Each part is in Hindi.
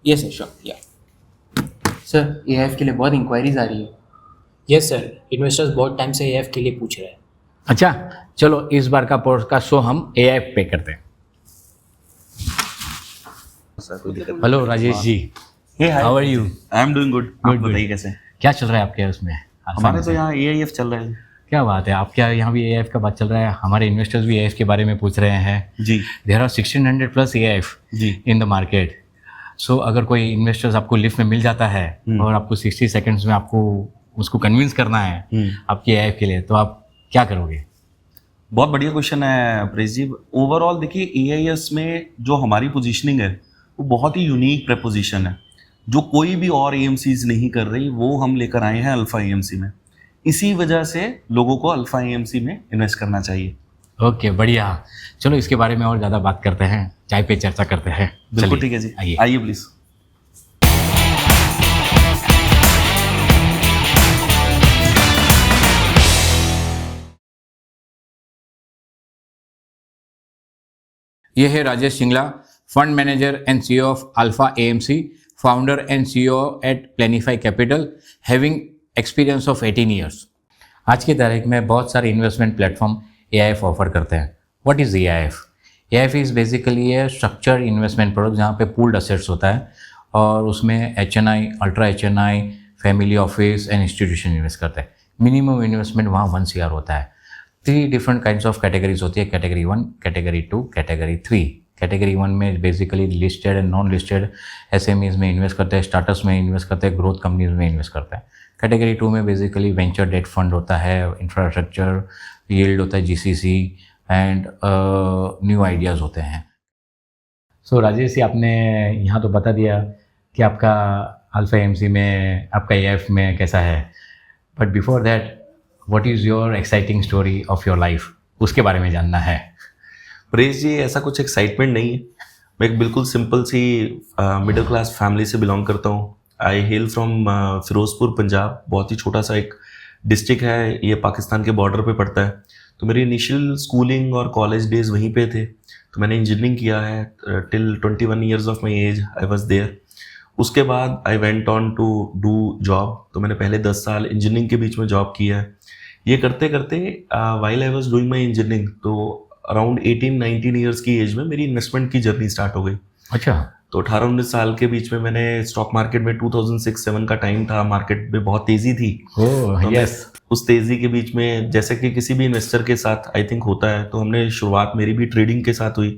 यस सर, श्योर, या। सर, एआईएफ के लिए बहुत इंक्वायरीज आ रही है। यस सर, इन्वेस्टर्स बहुत टाइम से एएफ के लिए पूछ रहे हैं। अच्छा, चलो इस बार का पॉडकास्ट शो हम एआई पे करते हैं। Hello Rajesh ji, hey hi, how are you? I am doing good. आप बताइए कैसे हैं? क्या चल रहा है आपके उसमें? हमारे तो यहाँ एआईएफ चल रहा है। क्या बात है, आपके यहाँ भी एआईएफ का बात चल रहा है। हमारे इन्वेस्टर्स भी एआईएफ के बारे में पूछ रहे हैं। जी देयर आर 1600 प्लस एआईएफ जी इन द मार्केट। सो अगर कोई इन्वेस्टर्स आपको लिफ्ट में मिल जाता है और आपको 60 सेकंड्स में आपको उसको कन्विंस करना है आपके एआईएफ के लिए, तो आप क्या करोगे? बहुत बढ़िया क्वेश्चन है प्रेस जी। ओवरऑल देखिए, एआईएस में जो हमारी पोजीशनिंग है वो बहुत ही यूनिक प्रपोजिशन है, जो कोई भी और एएमसीज नहीं कर रही, वो हम लेकर आए हैं अल्फा एएमसी में। इसी वजह से लोगों को अल्फा एएमसी में इन्वेस्ट करना चाहिए। ओके, बढ़िया। चलो इसके बारे में और ज़्यादा बात करते हैं, चाय पे चर्चा करते हैं। बिल्कुल चलिए, ठीक है जी, आइए। आइए प्लीज। ये है Rajesh Singla, fund manager and CEO of Alpha AMC, founder and CEO at Planify capital, having experience of 18 years. आज की तारीख में बहुत सारे इन्वेस्टमेंट प्लेटफॉर्म एआईएफ ऑफर करते हैं। What is AIF? AIF is basically A structured investment product जहाँ पे पूल्ड असेट्स होता है और उसमें HNI, ultra HNI, family office and institution invest करते हैं। मिनिमम इन्वेस्टमेंट वहाँ 1 CR होता है। 3 डिफरेंट काइंड्स ऑफ कैटेगरीज होती है, कैटेगरी 1, कैटेगरी 2, कैटेगरी 3। कैटेगरी 1 में basically listed and non listed SMEs में इन्वेस्ट करते हैं, स्टार्टअप्स में इन्वेस्ट करते हैं, ग्रोथ कंपनीज में इन्वेस्ट करते हैं। कैटेगरी 2 में बेसिकली वेंचर डेट फंड होता है, इंफ्रास्ट्रक्चर यील्ड होता है, जीसीसी एंड न्यू आइडियाज़ होते हैं। सो राजेश जी, आपने यहाँ तो बता दिया कि आपका अल्फा एएमसी में, आपका एएफ में कैसा है, but before that what is your exciting story of your life, उसके बारे में जानना है। प्रेस जी, ऐसा कुछ एक्साइटमेंट नहीं है। मैं एक बिल्कुल सिंपल सी मिडिल क्लास फैमिली से बिलोंग करता हूँ। आई हेल फ्रॉम फिरोजपुर, पंजाब। बहुत ही छोटा सा एक डिस्ट्रिक्ट है, ये पाकिस्तान के बॉर्डर पे पड़ता है। तो मेरी इनिशियल स्कूलिंग और कॉलेज डेज वहीं पे थे। तो मैंने इंजीनियरिंग किया है till 21 years of my age I was there. उसके बाद I went on to do job. तो मैंने पहले 10 साल इंजीनियरिंग के बीच में जॉब किया है। ये करते करते while I was doing my engineering, तो अराउंड 18-19 ईयर्स की एज में मेरी इन्वेस्टमेंट की जर्नी स्टार्ट हो गई। अच्छा। तो 18-19 साल के बीच में मैंने स्टॉक मार्केट में 2006-07 का टाइम था, मार्केट में बहुत तेजी थी। Oh yes. उस तेजी के बीच में, जैसे कि किसी भी इन्वेस्टर के साथ आई थिंक होता है, तो हमने शुरुआत मेरी भी ट्रेडिंग के साथ हुई।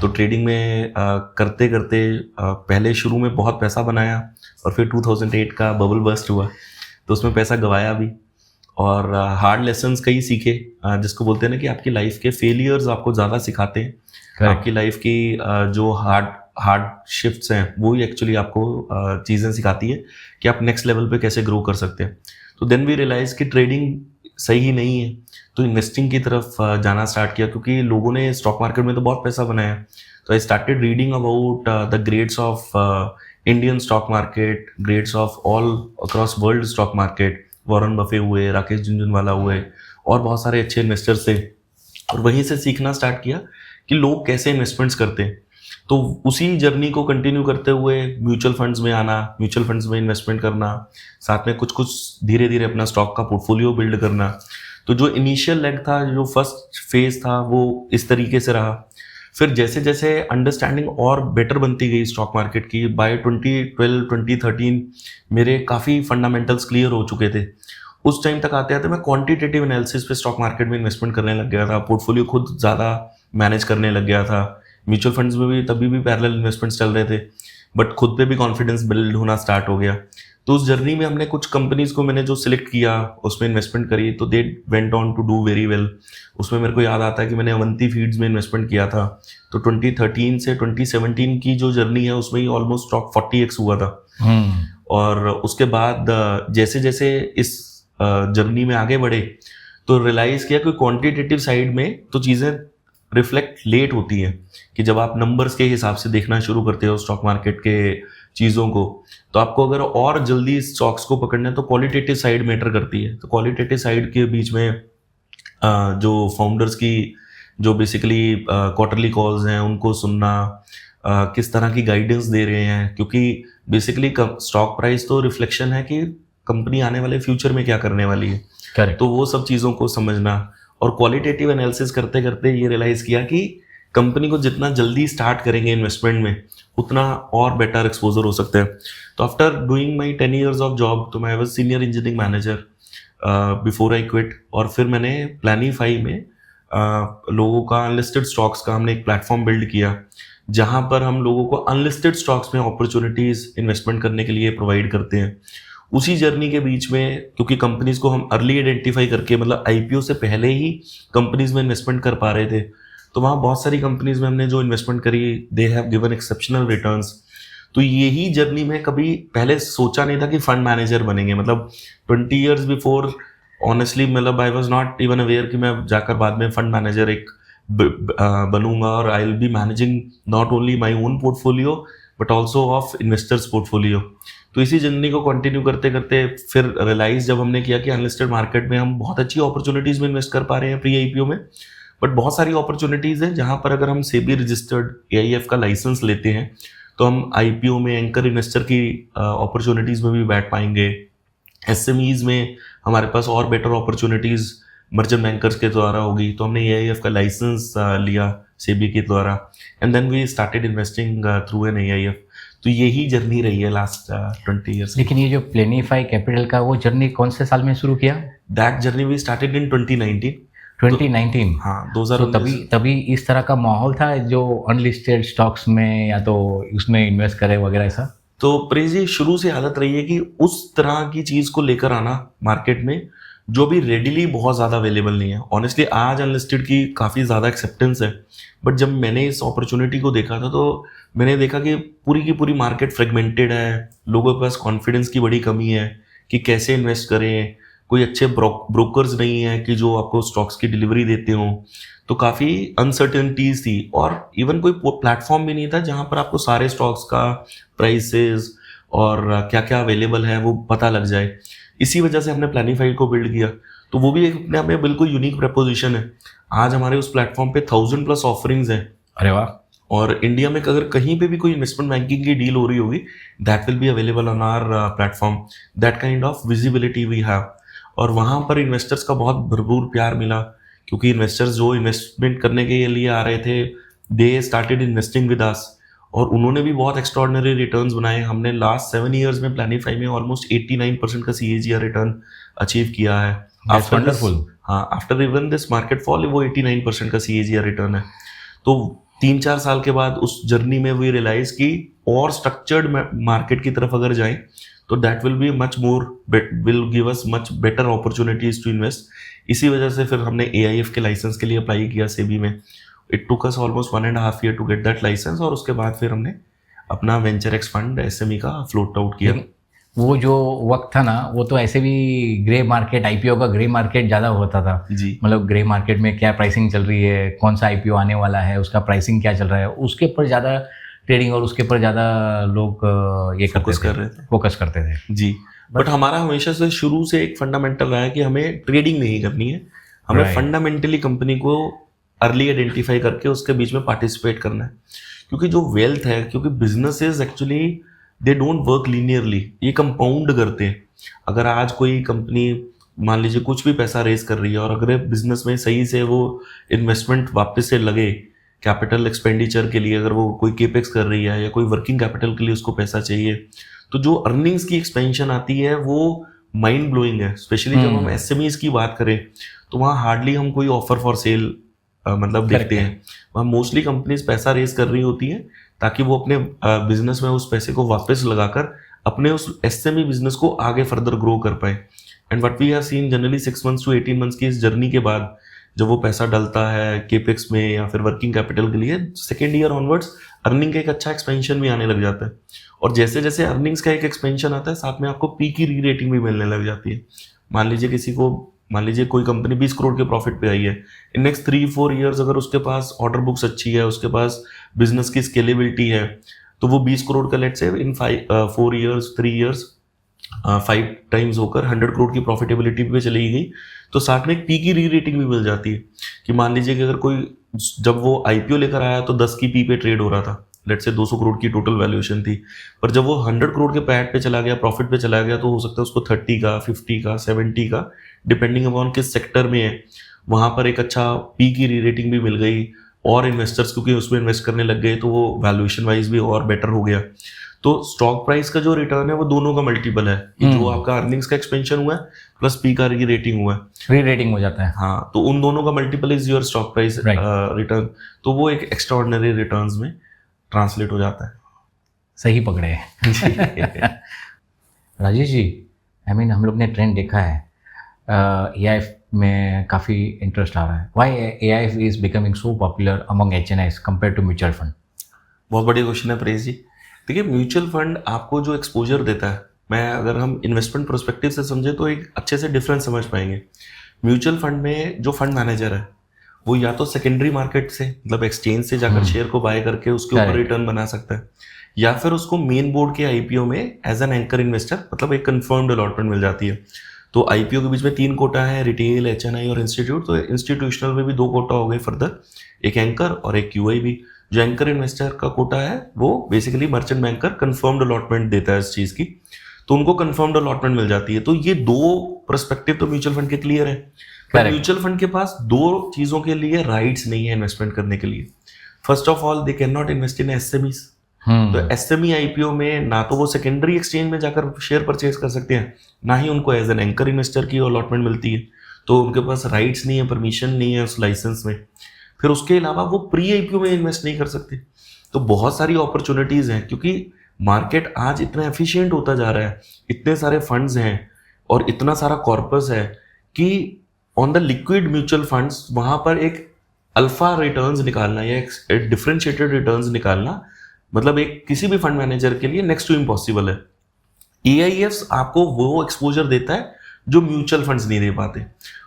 तो ट्रेडिंग में करते करते पहले शुरू में बहुत पैसा बनाया और फिर 2008 का बबल बस्ट हुआ तो उसमें पैसा गवाया भी, और हार्ड लेसन्स कई सीखे, जिसको बोलते हैं ना कि आपकी लाइफ के फेलियर्स आपको ज़्यादा सिखाते हैं। Correct. आपकी लाइफ की जो हार्ड शिफ्ट्स हैं वो ही एक्चुअली आपको चीज़ें सिखाती है कि आप नेक्स्ट लेवल पे कैसे ग्रो कर सकते हैं। तो देन वी रियलाइज कि ट्रेडिंग सही नहीं है, तो इन्वेस्टिंग की तरफ जाना स्टार्ट किया, क्योंकि लोगों ने स्टॉक मार्केट में तो बहुत पैसा बनाया। तो I started reading about the grades of Indian stock market, grades of all across world stock market. Warren Buffett हुए, राकेश झुनझुनवाला हुए, और बहुत सारे अच्छे इन्वेस्टर्स थे, और वहीं से सीखना स्टार्ट किया कि लोग कैसे इन्वेस्टमेंट्स करते हैं। तो उसी जर्नी को कंटिन्यू करते हुए म्यूचुअल फंड्स में आना, म्यूचुअल फंड्स में इन्वेस्टमेंट करना, साथ में कुछ कुछ धीरे धीरे अपना स्टॉक का पोर्टफोलियो बिल्ड करना। तो जो इनिशियल लेग था, जो फर्स्ट फेज था, वो इस तरीके से रहा। फिर जैसे जैसे अंडरस्टैंडिंग और बेटर बनती गई स्टॉक मार्केट की, बाय 2012-2013 मेरे काफ़ी फंडामेंटल्स क्लियर हो चुके थे। उस टाइम तक आते आते मैं क्वांटिटेटिव एनालिसिस पे स्टॉक मार्केट में इन्वेस्टमेंट करने लग गया था, पोर्टफोलियो खुद ज़्यादा मैनेज करने लग गया था। म्यूचुअल फंड्स में भी तभी भी पैरेलल इन्वेस्टमेंट्स चल रहे थे, बट खुद पे भी कॉन्फिडेंस बिल्ड होना स्टार्ट हो गया। तो उस जर्नी में हमने कुछ कंपनीज को मैंने जो सिलेक्ट किया, उसमें इन्वेस्टमेंट करी, तो they went on to do very well. उसमें मेरे को याद आता है कि मैंने अवंती फीड्स में इन्वेस्टमेंट किया था। तो 2013 से 2017 की जो जर्नी है, उसमें ही ऑलमोस्ट स्टॉक 40x हुआ था। और उसके बाद जैसे जैसे इस जर्नी में आगे बढ़े, तो रियलाइज किया कि क्वांटिटेटिव साइड में तो चीज़ें रिफ्लेक्ट लेट होती हैं, कि जब आप नंबर्स के हिसाब से देखना शुरू करते हो स्टॉक मार्केट के चीज़ों को, तो आपको अगर और जल्दी स्टॉक्स को पकड़ना है तो क्वालिटेटिव साइड मैटर करती है। तो क्वालिटेटिव साइड के बीच में जो फाउंडर्स की जो बेसिकली क्वार्टरली कॉल्स हैं उनको सुनना, किस तरह की गाइडेंस दे रहे हैं, क्योंकि बेसिकली स्टॉक प्राइस तो रिफ्लेक्शन है कि कंपनी आने वाले फ्यूचर में क्या करने वाली है। करेक्ट। तो वो सब चीज़ों को समझना, और क्वालिटेटिव एनालिसिस करते करते ये रियलाइज़ किया कि कंपनी को जितना जल्दी स्टार्ट करेंगे इन्वेस्टमेंट में उतना और बेटर एक्सपोजर हो सकता है। तो after doing my 10 years of job, तो मैं was senior engineering manager before I quit. और फिर मैंने प्लानीफाई में लोगों का अनलिस्टेड स्टॉक्स का हमने एक प्लेटफॉर्म बिल्ड किया, जहां पर हम लोगों को अनलिस्टेड स्टॉक्स में अपॉर्चुनिटीज इन्वेस्टमेंट करने के लिए प्रोवाइड करते हैं। उसी जर्नी के बीच में, क्योंकि कंपनीज को हम अर्ली आइडेंटिफाई करके, मतलब आईपीओ से पहले ही कंपनीज में इन्वेस्टमेंट कर पा रहे थे, तो वहाँ बहुत सारी कंपनीज में हमने जो इन्वेस्टमेंट करी, they have given exceptional returns. तो यही जर्नी में कभी पहले सोचा नहीं था कि फंड मैनेजर बनेंगे। मतलब 20 years बिफोर, ऑनेस्टली, मतलब I was not even aware कि मैं जाकर बाद में फंड मैनेजर एक बनूंगा, और I will be managing not only my own portfolio but also of investors portfolio. तो इसी जर्नी को कंटिन्यू करते करते फिर रियलाइज जब हमने किया कि अनलिस्टेड मार्केट में हम बहुत अच्छी अपॉर्चुनिटीज में इन्वेस्ट कर पा रहे हैं प्री आईपीओ में, बट बहुत सारी अपॉर्चुनिटीज हैं जहां पर अगर हम सेबी रजिस्टर्ड एआईएफ का लाइसेंस लेते हैं तो हम आईपीओ में एंकर इन्वेस्टर की अपॉर्चुनिटीज में भी बैठ पाएंगे। एसएमईज में हमारे पास और बेटर अपॉर्चुनिटीज मर्चेंट बैंकर्स के द्वारा होगी, तो हमने एआईएफ का लाइसेंस लिया सेबी के द्वारा, and then we started investing through an AIF. तो यही जर्नी रही है लास्ट 20 years। लेकिन ये जो प्लेनीफाई कैपिटल का वो जर्नी कौन से साल में शुरू किया? That journey we started in 2019। 2019। हाँ, तो 2019। तभी इस तरह का माहौल था जो अनलिस्टेड स्टॉक्स में या तो उसमें इन्वेस्ट करे वगैरह ऐसा? तो प्रेज जी, शुरू से आदत रही है कि उस तरह की चीज को लेकर आना मार्केट में जो भी रेडिली बहुत ज़्यादा अवेलेबल नहीं है। ऑनेस्टली आज अनलिस्टेड की काफ़ी ज़्यादा एक्सेप्टेंस है, बट जब मैंने इस अपॉर्चुनिटी को देखा था तो मैंने देखा कि पूरी की पूरी मार्केट फ्रेगमेंटेड है, लोगों के पास कॉन्फिडेंस की बड़ी कमी है कि कैसे इन्वेस्ट करें, कोई अच्छे ब्रोकर्स नहीं है कि जो आपको स्टॉक्स की डिलीवरी देते हों, तो काफ़ी अनसर्टेनिटीज थी, और इवन कोई प्लेटफॉर्म भी नहीं था जहाँ पर आपको सारे स्टॉक्स का प्राइसेस और क्या क्या अवेलेबल है वो पता लग जाए। इसी वजह से हमने प्लानीफाई को बिल्ड किया। तो वो भी एक अपने आप में बिल्कुल यूनिक प्रपोजिशन है। आज हमारे उस प्लेटफॉर्म पे 1000+ ऑफरिंग्स हैं। अरे वाह। और इंडिया में अगर कहीं पे भी कोई इन्वेस्टमेंट बैंकिंग की डील हो रही होगी, that will be available on our platform. That kind of visibility we have. और वहाँ पर इन्वेस्टर्स का बहुत भरपूर प्यार मिला, क्योंकि इन्वेस्टर्स जो इन्वेस्टमेंट करने के लिए आ रहे थे, they started investing with us, और उन्होंने भी बहुत एक्स्ट्रॉर्डिनरी रिटर्न्स बनाए। हमने लास्ट 7 years में प्लानीफाई में ऑलमोस्ट 89% का CAGR रिटर्न अचीव किया है। वंडरफुल। हाँ, after even this market fall वो 89% का CAGR रिटर्न है। तो 3-4 साल के बाद उस जर्नी में वी रियलाइज कि और स्ट्रक्चर्ड मार्केट की तरफ अगर जाएं तो that will be much more, will give us much better opportunities to invest. इसी वजह से फिर हमने AIF के लाइसेंस के लिए अप्लाई किया सेबी में। It took us almost 1.5 year to get that licence, और उसके बाद फिर हमने अपना वेंचर एक्स फंड SME का फ्लोट आउट किया। वो जो वक्त था ना, वो तो ऐसे भी ग्रे मार्केट, आईपीओ का ग्रे मार्केट ज़्यादा होता था जी। मतलब ग्रे मार्केट में क्या प्राइसिंग चल रही है, कौन सा आईपीओ आने वाला है, उसका प्राइसिंग क्या चल रहा है, उसके ऊपर ज़्यादा ट्रेडिंग और उसके ऊपर ज़्यादा लोग ये फोकस कर रहे थे, फोकस करते थे जी। बट हमारा हमेशा से शुरू से एक फंडामेंटल रहा है कि हमें ट्रेडिंग नहीं करनी है, हमें फंडामेंटली कंपनी को अर्ली आइडेंटिफाई करके उसके बीच में पार्टिसिपेट करना है। क्योंकि जो वेल्थ है, क्योंकि businesses actually they don't work linearly, ये कंपाउंड करते हैं। अगर आज कोई कंपनी मान लीजिए कुछ भी पैसा रेज कर रही है, और अगर बिजनेस में सही से वो इन्वेस्टमेंट वापस से लगे कैपिटल एक्सपेंडिचर के लिए, अगर वो कोई केपेक्स कर रही है या कोई वर्किंग कैपिटल के लिए उसको पैसा चाहिए, तो जो अर्निंग्स की एक्सपेंशन आती है वो माइंड ब्लोइंग है। स्पेशली जब हम SMEs की बात करें तो वहाँ हार्डली हम कोई ऑफर फॉर सेल मतलब देखते हैं। वहाँ मोस्टली कंपनीज पैसा रेज कर रही होती हैं ताकि वो अपने बिजनेस में उस पैसे को वापस लगाकर अपने उस SME बिजनेस को आगे फर्दर ग्रो कर पाए। And what we have seen generally 6 months to 18 months की इस जर्नी के बाद जब वो पैसा डलता है केपेक्स में या फिर वर्किंग कैपिटल के लिए, सेकेंड ईयर ऑनवर्ड्स अर्निंग का एक अच्छा एक्सपेंशन भी आने लग जाता है। और जैसे जैसे अर्निंग्स का एक एक्सपेंशन आता है, साथ में आपको पी की री रेटिंग भी मिलने लग जाती है। मान लीजिए कोई कंपनी 20 crore के प्रॉफिट पे आई है, इन नेक्स्ट 3-4 years अगर उसके पास ऑर्डर बुक्स अच्छी है, उसके पास बिजनेस की स्केलेबिलिटी है, तो वो 20 crore का let's say in 4 years 3 years 5 times होकर 100 crore की प्रॉफिटेबिलिटी पे चली गई। तो साथ में एक पी की री रेटिंग भी मिल जाती है कि मान लीजिए कि अगर कोई जब वो IPO लेकर आया तो 10 की पी पे ट्रेड हो रहा था, लेट्स से 200 करोड़ की टोटल वैल्यूएशन थी, पर जब वो 100 करोड़ के पैट पे चला गया, प्रॉफिट पे चला गया, तो हो सकता है उसको 30 का, 50 का, 70 का, डिपेंडिंग अपॉन किस सेक्टर में है, वहां पर एक अच्छा पी की री रेटिंग भी मिल गई, और इन्वेस्टर्स क्योंकि उसमें इन्वेस्ट करने लग गए तो वो वैल्यूएशन वाइज भी और बेटर हो गया। तो स्टॉक प्राइस का जो रिटर्न है वो दोनों का मल्टीपल है, कि जो आपका अर्निंग्स का एक्सपेंशन हुआ है प्लस पी का री रेटिंग हुआ है, री रेटिंग हो जाता है। हाँ, तो उन दोनों का multiple is your stock price return, तो वो एक एक्स्ट्राऑर्डिनरी रिटर्न्स में ट्रांसलेट हो जाता है। सही पकड़े हैं। राजेश जी, हम लोग ने ट्रेंड देखा है, AI में काफ़ी इंटरेस्ट आ रहा है। Why AI is becoming so popular among HNIs compare to mutual fund? बहुत बढ़िया क्वेश्चन है परेश जी। देखिए, म्यूचुअल फंड आपको जो एक्सपोजर देता है, मैं अगर हम इन्वेस्टमेंट प्रोस्पेक्टिव से समझे तो एक अच्छे से डिफरेंस समझ पाएंगे। म्यूचुअल फंड में जो फंड मैनेजर है वो या तो सेकेंडरी मार्केट से, मतलब एक्सचेंज से जाकर शेयर को बाय करके उसके ऊपर रिटर्न बना सकता है, या फिर उसको मेन बोर्ड के आईपीओ में एज एन एंकर इन्वेस्टर, मतलब एक कंफर्म्ड अलॉटमेंट मिल जाती है। तो आईपीओ के बीच में 3 कोटा है, रिटेल, HNI और इंस्टीट्यूट। तो इंस्टीट्यूशनल में भी 2 कोटा हो गए फर्दर, एक एंकर और एक QI भी। जो एंकर इन्वेस्टर का कोटा है वो basically merchant banker confirmed allotment देता है इस चीज की, तो उनको कंफर्म्ड अलॉटमेंट मिल जाती है। तो ये 2 पर्सपेक्टिव तो म्यूचुअल फंड के क्लियर है। पर म्यूचुअल फंड के पास 2 चीजों के लिए राइट्स नहीं है इन्वेस्टमेंट करने के लिए। First of all, they can not invest in SMEs। तो SME IPO में ना तो वो सेकेंडरी एक्सचेंज में जाकर शेयर परचेज कर सकते हैं, ना ही उनको एज एन एंकर इन्वेस्टर की अलॉटमेंट मिलती है। तो उनके पास राइट्स नहीं है, परमिशन नहीं है उस लाइसेंस में। फिर उसके अलावा वो प्री IPO में इन्वेस्ट नहीं कर सकते। तो बहुत सारी अपॉर्चुनिटीज हैं, क्योंकि मार्केट आज इतना एफिशिएंट होता जा रहा है, इतने सारे फंड्स हैं और इतना सारा कॉर्पस है कि on the liquid mutual funds वहां पर एक अल्फा रिटर्न्स निकालना या एक डिफरेंशिएटेड रिटर्न्स निकालना, मतलब एक किसी भी फंड मैनेजर के लिए नेक्स्ट टू इम्पॉसिबल है। AIFs आपको वो एक्सपोजर देता है जो म्यूचुअल फंड्स नहीं दे पाते।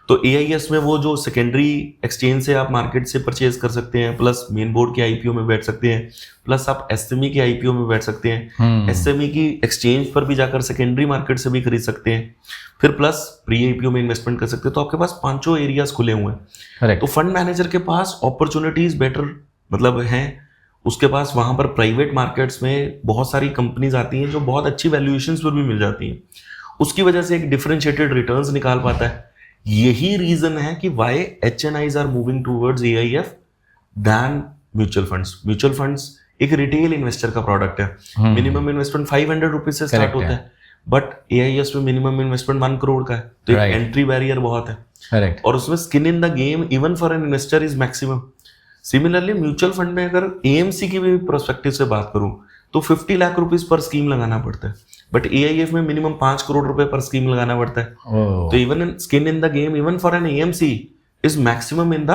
तो AIFs में वो जो सेकेंडरी एक्सचेंज से आप मार्केट से परचेज कर सकते हैं, प्लस मेन बोर्ड के IPO में बैठ सकते हैं, प्लस आप SME के IPO में बैठ सकते हैं, SME की एक्सचेंज पर भी जाकर सेकेंडरी मार्केट से भी खरीद सकते हैं, फिर प्लस प्री IPO में इन्वेस्टमेंट कर सकते हैं। तो आपके पास 5 एरियाज खुले हुए हैं। तो फंड मैनेजर के पास अपॉर्चुनिटीज बेटर मतलब हैं। उसके पास वहां पर प्राइवेट मार्केट्स में बहुत सारी कंपनीज आती हैं जो बहुत अच्छी वैल्यूएशंस पर भी मिल जाती हैं, उसकी वजह से एक डिफरेंशिएटेड रिटर्न्स निकाल पाता है। यही रीजन है कि why HNIs are moving towards AIF than mutual funds. Mutual funds एक रिटेल इन्वेस्टर का प्रोडक्ट है। मिनिमम इन्वेस्टमेंट 500 रुपीज से स्टार्ट होता है, बट AIFs में मिनिमम इन्वेस्टमेंट 1 करोड़ का है। तो एक एंट्री बैरियर बहुत है, और उसमें skin in the game even for an investor is maximum. Similarly mutual fund में अगर AMC की भी प्रोस्पेक्टिव से बात करूं तो 50 लाख रुपीस पर स्कीम लगाना पड़ता है, बट AIF में मिनिमम 5 करोड़ रुपए पर स्कीम लगाना पड़ता है। तो even skin in the game even for an AMC is maximum in the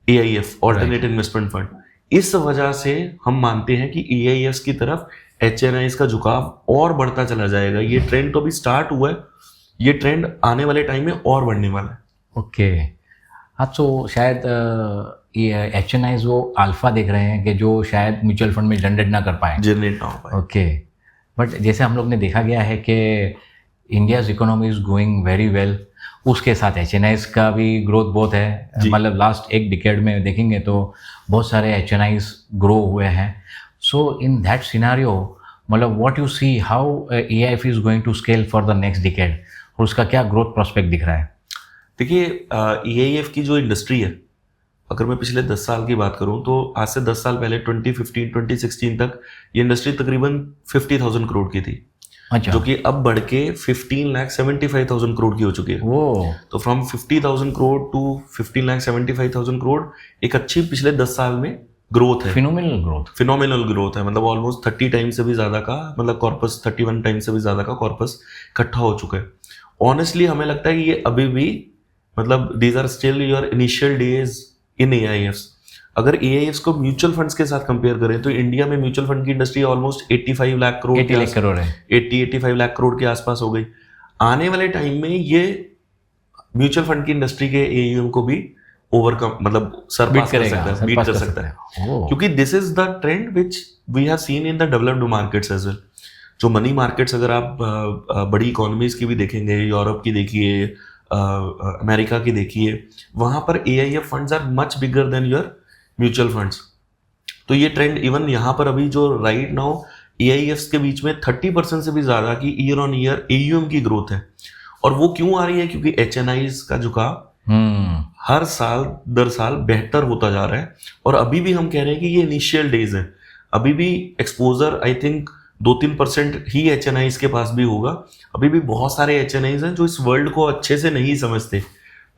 AIF alternative investment fund. इस वजह से हम मानते हैं कि AIFs की तरफ HNIs का झुकाव और बढ़ता चला जाएगा। ये ट्रेंड तो अभी स्टार्ट हुआ है, ये ट्रेंड आने वाले टाइम में और बढ़ने वाला है। ओके, हाँ, तो शायद ये HNIs वो अल्फा देख रहे हैं कि जो शायद म्यूचुअल फंड में जनरेट ना कर पाए। ओके, बट जैसे हम लोग ने देखा गया है कि India's economy is going very well, उसके साथ HNIs का भी ग्रोथ बहुत है। मतलब लास्ट 1 डिकेड में देखेंगे तो बहुत सारे HNIs ग्रो हुए हैं। सो इन दैट सिनारियो, मतलब what you see how AIF is going to scale for the next decade, और उसका क्या ग्रोथ प्रोस्पेक्ट दिख रहा है? देखिए, AIF की जो इंडस्ट्री है, अगर मैं पिछले 10 साल की बात करूं तो आज से 10 साल पहले 2015-2016 तक ये इंडस्ट्री तकरीबन 50,000 करोड़ की थी। अच्छा। जो कि अब बढ़ के 15,75,000 करोड़ की हो चुकी है। तो फ्रॉम 50,000 करोड़ टू 15,75,000 करोड़ एक अच्छी पिछले 10 साल में ग्रोथ है। फिनोमिनल ग्रोथ है, मतलब ऑलमोस्ट 30 टाइम्स से भी ज्यादा का, मतलब कॉर्पस 31 टाइम्स से भी ज्यादा का कॉर्पस इकट्ठा हो चुका है। ऑनेस्टली हमें लगता है कि ये अभी भी, मतलब these are still your initial days in AIFs। अगर AIFs को म्यूचुअल फंड्स के साथ कंपेयर करें तो इंडिया में म्यूचुअल फंड की इंडस्ट्री ऑलमोस्ट 85 लाख करोड़, 80-85 लाख करोड़ के आसपास हो गई। आने वाले टाइम में ये म्यूचुअल फंड की इंडस्ट्री के AUM को भी ओवरकम, मतलब सरपास कर सकता है, क्योंकि this is the trend which we have seen in the developed markets as well. जो मनी मार्केट्स अगर आप बड़ी इकोनॉमीज की भी देखेंगे, यूरोप की देखिए, अमेरिका की देखिए, वहां पर AIF funds are much bigger than your mutual funds. तो ये ट्रेंड इवन यहाँ पर अभी जो राइट नाउ AIFs के बीच में 30% से भी ज़्यादा की ईयर ऑन ईयर AUM की ग्रोथ है। और वो क्यों आ रही है? क्योंकि HNIs का झुकाव हर साल दर साल बेहतर होता जा रहा है। और अभी भी हम कह रहे हैं कि ये इनिशियल डेज है, अभी भी exposure I think 2-3% he HNIs के पास भी होगा। अभी भी बहुत सारे HNIs हैं जो इस वर्ल्ड को अच्छे से नहीं समझते,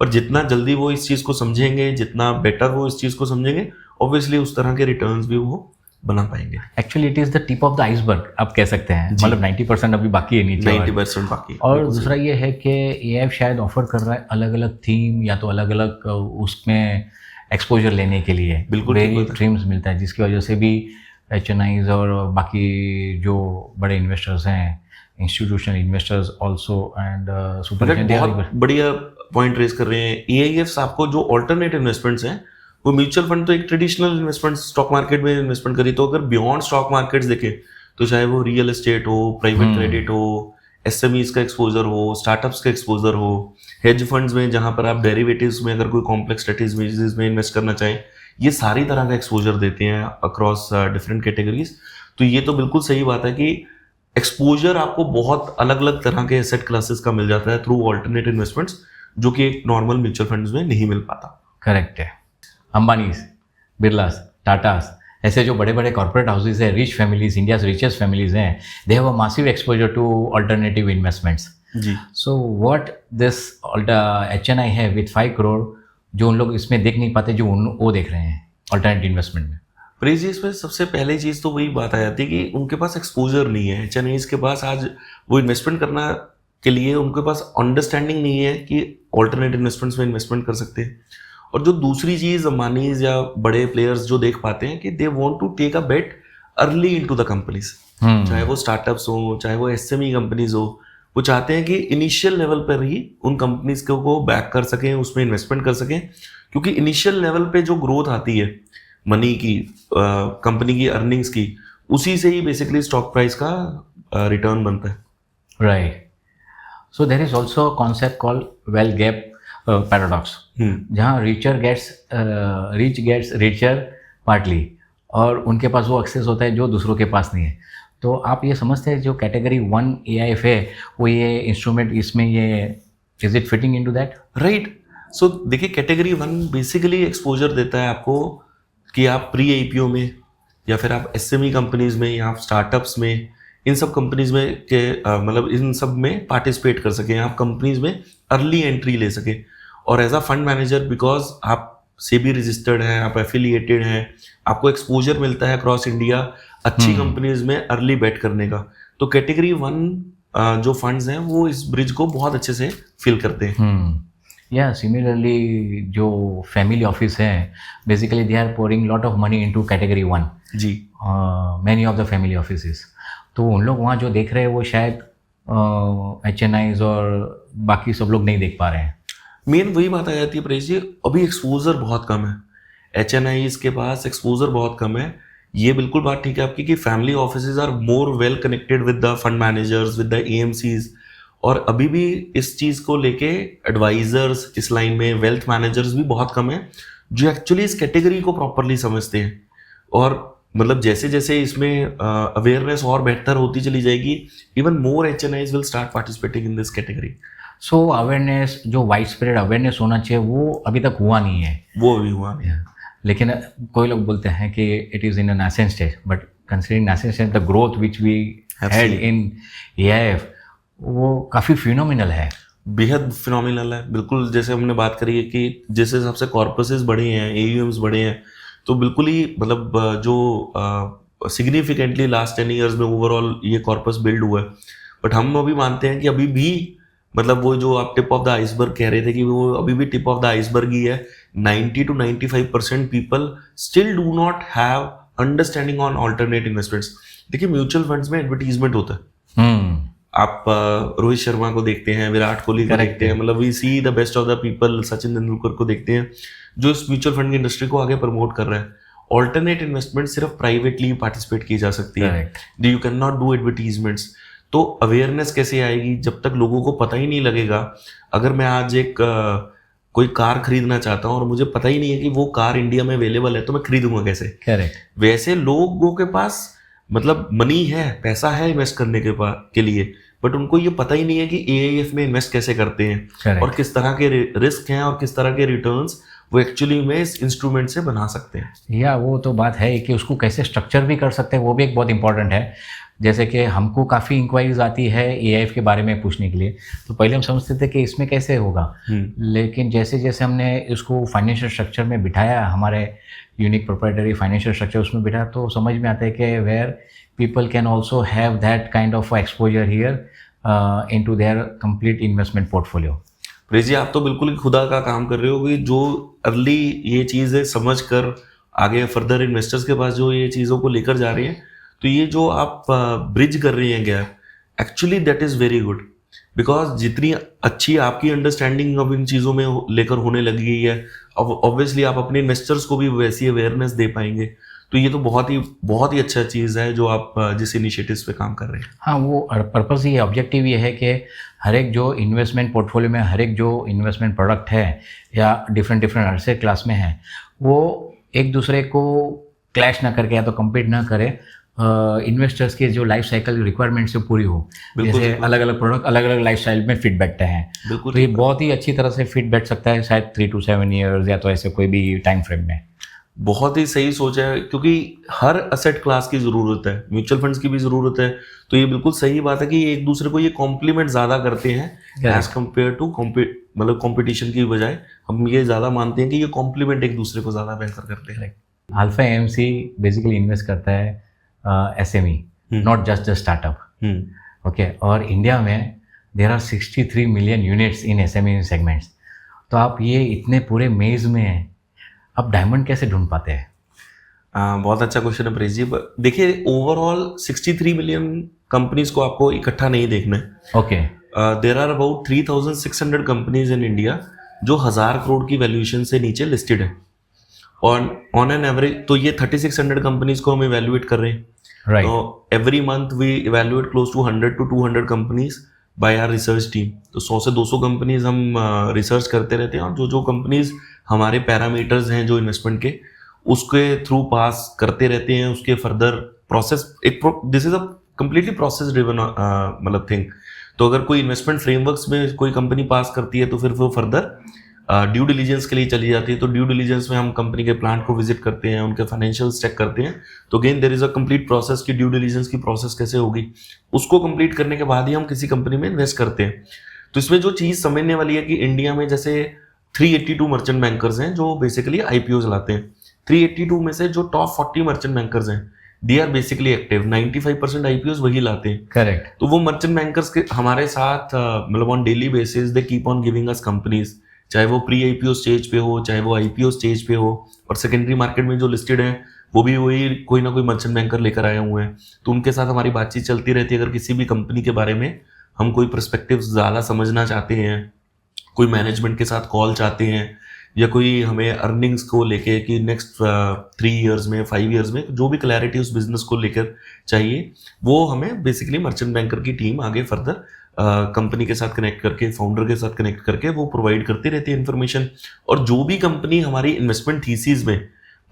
पर जितना जल्दी वो इस चीज़ को समझेंगे, जितना बेटर वो इस चीज़ को समझेंगे, ऑब्वियसली उस तरह के रिटर्न्स भी वो बना पाएंगे। Actually it is the tip of the iceberg आप कह सकते हैं, मतलब 90% अभी बाकी है नीचे, 90% बाकी। और दूसरा ये है कि AIF शायद ऑफर कर रहा है अलग अलग थीम या तो अलग अलग उसमें एक्सपोजर लेने के लिए बिल्कुल वेरियस स्ट्रीम्स मिलता है, जिसकी वजह से भी HNIs और बाकी जो बड़े इन्वेस्टर्स हैं, इंस्टीट्यूशनल इन्वेस्टर्स ऑल्सो एंड बहुत बढ़िया पॉइंट रेज कर रहे हैं। AIFs आपको जो ऑल्टरनेट इन्वेस्टमेंट्स हैं, वो म्यूचुअल फंड तो एक ट्रेडिशनल इन्वेस्टमेंट स्टॉक मार्केट में इन्वेस्टमेंट करी, तो अगर बियॉन्ड स्टॉक मार्केट्स देखें तो चाहे वो रियल एस्टेट हो, प्राइवेट क्रेडिट हो, SMEs का एक्सपोजर हो, स्टार्टअप्स का एक्सपोजर हो, हेज फंड्स में जहां पर आप डेरिवेटिव्स में अगर कोई कॉम्प्लेक्स स्ट्रेटजीज में इन्वेस्ट करना चाहें, ये सारी तरह का एक्सपोजर देते हैं अक्रॉस डिफरेंट कैटेगरीज। तो ये तो बिल्कुल सही बात है कि एक्सपोजर आपको बहुत अलग अलग तरह के एसेट क्लासेस का मिल जाता है थ्रू ऑल्टरनेट इन्वेस्टमेंट्स, जो कि एक नॉर्मल म्यूचुअल फंड्स में नहीं मिल पाता। करेक्ट है। अंबानीज, बिरलास, टाटास, ऐसे जो बड़े बड़े कॉर्पोरेट हाउसेज हैं, rich families, India's richest families हैं, they have a massive exposure to alternative investments. जी। सो व्हाट दिस HNI है विथ 5 करोड़, जो उन लोग इसमें देख नहीं पाते, जो वो देख रहे हैं अल्टरनेटिव इन्वेस्टमेंट में। प्रेजी, इसमें सबसे पहले चीज़ तो वही बात आ जाती है कि उनके पास एक्सपोजर नहीं है। HNIs के पास आज वो इन्वेस्टमेंट करना के लिए उनके पास अंडरस्टैंडिंग नहीं है कि ऑल्टरनेट इन्वेस्टमेंट्स में इन्वेस्टमेंट कर सकते हैं। और जो दूसरी चीज़ अंबानीज या बड़े प्लेयर्स जो देख पाते हैं कि they want to take a bet early into the companies, चाहे वो स्टार्टअप्स हो, चाहे वो SME कंपनीज हो, वो चाहते हैं कि इनिशियल लेवल पर ही उन कंपनीज को बैक कर सकें, उसमें इन्वेस्टमेंट कर सकें, क्योंकि इनिशियल लेवल पे जो ग्रोथ आती है मनी की, कंपनी की अर्निंग्स की, उसी से ही बेसिकली स्टॉक प्राइस का रिटर्न बनता है। Right. So there is also a concept called wealth gap paradox, जहाँ रिच गेट्स रिचर पार्टली, और उनके पास वो एक्सेस होता है जो दूसरों के पास नहीं है। तो आप ये समझते हैं जो कैटेगरी 1 AIF है, वो ये इंस्ट्रूमेंट इसमें ये is it fitting into that? Right. So देखिए, कैटेगरी 1 बेसिकली एक्सपोजर देता है आपको कि आप प्री IPO में या फिर आप SME कंपनीज में या आप स्टार्टअप्स में, इन सब कंपनीज में के मतलब इन सब में पार्टिसिपेट कर सकें, आप कंपनीज में अर्ली एंट्री ले सकें। और as a fund manager, because आप SEBI रजिस्टर्ड हैं, आप एफिलिएटेड हैं, आपको एक्सपोजर मिलता है अक्रॉस इंडिया अच्छी कंपनीज में अर्ली बेट करने का। तो कैटेगरी 1 जो फंड्स हैं वो इस ब्रिज को बहुत अच्छे से फिल करते हैं। या सिमिलरली जो फैमिली ऑफिस हैं, basically they are pouring lot of money into category 1 जी, many of the family offices. तो उन लोग वहाँ जो देख रहे हैं वो शायद HNIs और बाकी सब लोग नहीं देख पा रहे हैं। मेन वही बात आ जाती है परेश जी, अभी एक्सपोजर बहुत कम है, HNIs के पास एक्सपोजर बहुत कम है। ये बिल्कुल बात ठीक है आपकी कि family offices are more well connected with the fund managers, with the AMCs, और अभी भी इस चीज़ को लेके एडवाइजर्स इस लाइन में, वेल्थ मैनेजर्स भी बहुत कम है जो एक्चुअली इस कैटेगरी को प्रॉपरली समझते हैं। और मतलब जैसे जैसे इसमें अवेयरनेस और बेहतर होती चली जाएगी, even more HNIs will start participating in this category. So awareness, जो वाइड स्प्रेड अवेयरनेस होना चाहिए, वो अभी तक हुआ नहीं है। वो अभी हुआ नहीं। लेकिन कोई लोग बोलते हैं कि it is in a nascent stage, but considering nascent stage, the growth which we had in AIF, वो काफ़ी फिनोमिनल है, बेहद फिनोमिनल है। बिल्कुल जैसे हमने बात करी है कि जिस हिसाब से कॉर्पसेस बढ़े हैं, AUMs बढ़े हैं, तो बिल्कुल ही मतलब जो सिग्निफिकेंटली लास्ट 10 ईयर्स में ओवरऑल ये कॉर्पस बिल्ड हुआ है। बट हम अभी मानते हैं कि अभी भी मतलब वो जो आप टिप ऑफ द आइसबर्ग कह रहे थे कि वो अभी भी टिप ऑफ द आइसबर्ग ही है। 90 to 95% people still do not have understanding on alternate investments. देखिए, म्यूचुअल फंड्स में एडवर्टीजमेंट होता है। आप रोहित शर्मा को देखते हैं, विराट कोहली को देखते हैं, मतलब we see the best of the people, Sachin Tendulkar को देखते हैं जो इस म्यूचुअल फंड की इंडस्ट्री को आगे प्रमोट कर रहे हैं। ऑल्टरनेट इन्वेस्टमेंट सिर्फ प्राइवेटली पार्टिसिपेट की जा सकती है, you can not do advertisements. तो अवेयरनेस कैसे आएगी जब तक लोगों को पता ही नहीं लगेगा। अगर मैं आज एक कोई कार खरीदना चाहता हूँ और मुझे पता ही नहीं है कि वो कार इंडिया में अवेलेबल है, तो मैं खरीदूंगा कैसे? करेक्ट। वैसे लोगों के पास मतलब मनी है, पैसा है इन्वेस्ट करने के लिए, बट उनको ये पता ही नहीं है कि AIF में इन्वेस्ट कैसे करते हैं Correct. और किस तरह के रिस्क हैं और किस तरह के रिटर्न्स वो एक्चुअली में इस इंस्ट्रूमेंट से बना सकते हैं। या वो तो बात है कि उसको कैसे स्ट्रक्चर भी कर सकते हैं, वो भी एक बहुत इंपॉर्टेंट है। जैसे कि हमको काफ़ी इंक्वायरीज आती है AIF के बारे में पूछने के लिए, तो पहले हम समझते थे कि इसमें कैसे होगा, लेकिन जैसे जैसे हमने इसको फाइनेंशियल स्ट्रक्चर में बिठाया, हमारे यूनिक प्रोप्राइटरी फाइनेंशियल स्ट्रक्चर उसमें बिठाया, तो समझ में आता है कि where people can also have that kind of exposure here into their complete investment portfolio. Paresh ji, आप तो बिल्कुल ही खुदा का काम कर रहे हो कि जो अर्ली ये चीज़ें समझ कर आगे फर्दर इन्वेस्टर्स के पास जो ये चीज़ों को लेकर जा रही हैं, तो ये जो आप ब्रिज कर रही हैं gap, actually that is very good, because जितनी अच्छी आपकी अंडरस्टैंडिंग अब इन चीज़ों में लेकर होने लगी है, अब ऑब्वियसली आप अपने इन्वेस्टर्स को भी वैसी अवेयरनेस दे पाएंगे। तो ये तो बहुत ही अच्छा चीज़ है जो आप जिस इनिशिएटिव्स पे काम कर रहे हैं। हाँ, वो पर्पज़ ये ऑब्जेक्टिव ये है कि हर एक जो इन्वेस्टमेंट पोर्टफोलियो में हर एक जो इन्वेस्टमेंट प्रोडक्ट है या डिफरेंट एसेट क्लास में है, वो एक दूसरे को क्लैश ना करके या तो कम्पीट ना करे, इन्वेस्टर्स के जो लाइफ साइकिल रिक्वायरमेंट से पूरी हो। जैसे अलग अलग प्रोडक्ट अलग अलग लाइफ स्टाइल में फिट बैठते हैं, तो ये बहुत ही अच्छी तरह से फिट बैठ सकता है, शायद 3 to 7 ईयर्स या तो ऐसे कोई भी टाइम फ्रेम में। बहुत ही सही सोच है, क्योंकि हर असेट क्लास की ज़रूरत है, म्यूचुअल फंड्स की भी ज़रूरत है, तो ये बिल्कुल सही बात है कि एक दूसरे को ये कॉम्प्लीमेंट ज़्यादा करते हैं एज कम्पेयर टू मतलब कॉम्पिटिशन की बजाय हम ये ज़्यादा मानते हैं कि ये कॉम्प्लीमेंट एक दूसरे को ज़्यादा बेहतर करते हैं। अल्फा AMC बेसिकली इन्वेस्ट करता है SME, not just the startup. Okay, और इंडिया में there are 63 million units in SME segments. तो आप ये इतने पूरे मेज में आप डायमंड कैसे ढूंढ पाते हैं? बहुत अच्छा क्वेश्चन है प्रेस जी। देखिए, ओवरऑल 63 मिलियन कंपनीज को आपको इकट्ठा नहीं देखना है। Okay, there are about 3600 companies in India जो 1000 करोड़ की वैल्यूएशन से नीचे लिस्टेड है, और ऑन एन एवरेज तो ये 3600 कंपनीज को हम इवेल्युएट कर रहे हैं। राइट। तो every month we evaluate close to 100 to 200 companies by our research team. तो 100 से 200 कंपनीज हम रिसर्च करते रहते हैं, और जो जो कंपनीज हमारे पैरामीटर्स हैं जो इन्वेस्टमेंट के, उसके थ्रू पास करते रहते हैं, उसके further process this is a completely process driven मतलब थिंग। तो अगर कोई इन्वेस्टमेंट फ्रेमवर्क्स में कोई कंपनी पास करती है तो फिर वो फर्दर ड्यू डिलीजेंस के लिए चली जाती है। तो ड्यू डिलीजेंस में हम कंपनी के प्लांट को विजिट करते हैं, उनके फाइनेंशियल्स चेक करते हैं। तो again there is a complete process की ड्यू डिलीजेंस की प्रोसेस कैसे होगी, उसको कंप्लीट करने के बाद ही हम किसी कंपनी में इन्वेस्ट करते हैं। तो इसमें जो चीज़ समझने वाली है कि इंडिया में जैसे 382 मर्चेंट बैंकर्स हैं जो बेसिकली IPOs लाते हैं। 382 में से जो टॉप 40 मर्चेंट बैंकर्स हैं, they are basically active. 95% IPOs वही लाते हैं। करेक्ट। तो वो मर्चेंट बैंकर्स के हमारे साथ मतलब on daily basis they keep on giving us companies, चाहे वो प्री IPO स्टेज पे हो, चाहे वो IPO स्टेज पे हो, और सेकेंडरी मार्केट में जो लिस्टेड है वो भी वही कोई ना कोई मर्चेंट बैंकर लेकर आए हुए हैं। तो उनके साथ हमारी बातचीत चलती रहती है। अगर किसी भी कंपनी के बारे में हम कोई पर्सपेक्टिव ज़्यादा समझना चाहते हैं, कोई मैनेजमेंट के साथ कॉल चाहते हैं, या कोई हमें अर्निंग्स को लेके कि नेक्स्ट 3 ईयर्स में 5 ईयर्स में जो भी क्लैरिटी उस बिजनेस को लेकर चाहिए, वो हमें बेसिकली मर्चेंट बैंकर की टीम आगे फर्दर कंपनी के साथ कनेक्ट करके, फाउंडर के साथ कनेक्ट करके वो प्रोवाइड करती रहती है इन्फॉर्मेशन। और जो भी कंपनी हमारी इन्वेस्टमेंट थीसिस में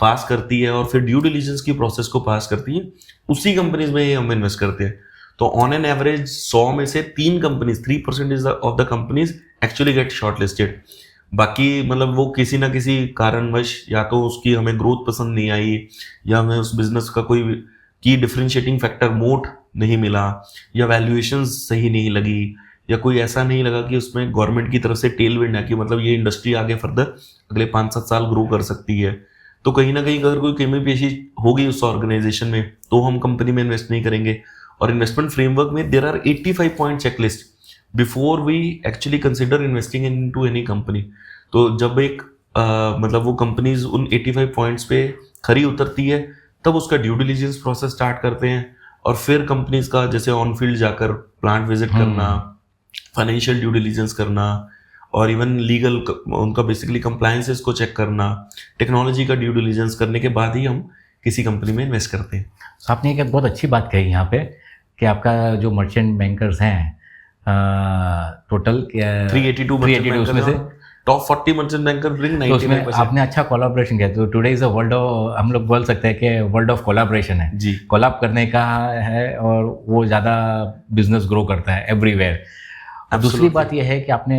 पास करती है और फिर ड्यू डिलीजेंस की प्रोसेस को पास करती है, उसी कंपनीज में हम इन्वेस्ट करते हैं। तो ऑन एन एवरेज 100 में से 3 companies, 3% of the companies actually get short listed. बाकी मतलब वो किसी ना किसी कारणवश, या तो उसकी हमें ग्रोथ पसंद नहीं आई, या हमें उस बिजनेस का कोई की डिफरेंशिएटिंग फैक्टर मोट नहीं मिला, या वैल्यूएशन सही नहीं लगी, या कोई ऐसा नहीं लगा कि उसमें गवर्नमेंट की तरफ से टेलविंड है कि मतलब ये इंडस्ट्री आगे फर्दर अगले 5-7 साल ग्रो कर सकती है, तो कहीं ना कहीं अगर कोई कमी पेशी होगी उस ऑर्गेनाइजेशन में तो हम कंपनी में इन्वेस्ट नहीं करेंगे। और इन्वेस्टमेंट फ्रेमवर्क में there are 85 point checklist before we actually consider investing into any company. तो जब एक मतलब वो कंपनीज उन 85 पॉइंट्स पे खरी उतरती है, तब उसका ड्यू डिलीजेंस प्रोसेस स्टार्ट करते हैं, और फिर कंपनीज का जैसे ऑन फील्ड जाकर प्लांट विजिट करना, फाइनेंशियल ड्यू डिलीजेंस करना, और इवन लीगल उनका बेसिकली कंप्लायंसेस को चेक करना, टेक्नोलॉजी का ड्यू डिलीजेंस करने के बाद ही हम किसी कंपनी में इन्वेस्ट करते हैं। तो आपने एक बहुत अच्छी बात कही यहाँ पे कि आपका जो मर्चेंट बैंकर्स हैं टोटल 382 उसमें से टॉप 40 मर्चेंट बैंकर ब्रिंग तो उसमें 99%। आपने अच्छा कोलैबोरेशन किया, तो today is a world of, हम लोग बोल सकते हैं कि वर्ल्ड ऑफ कोलैबोरेशन है जी कोलैब करने का है, और वो ज़्यादा बिजनेस ग्रो करता है एवरीवेयर। दूसरी Absolutely. बात यह है कि आपने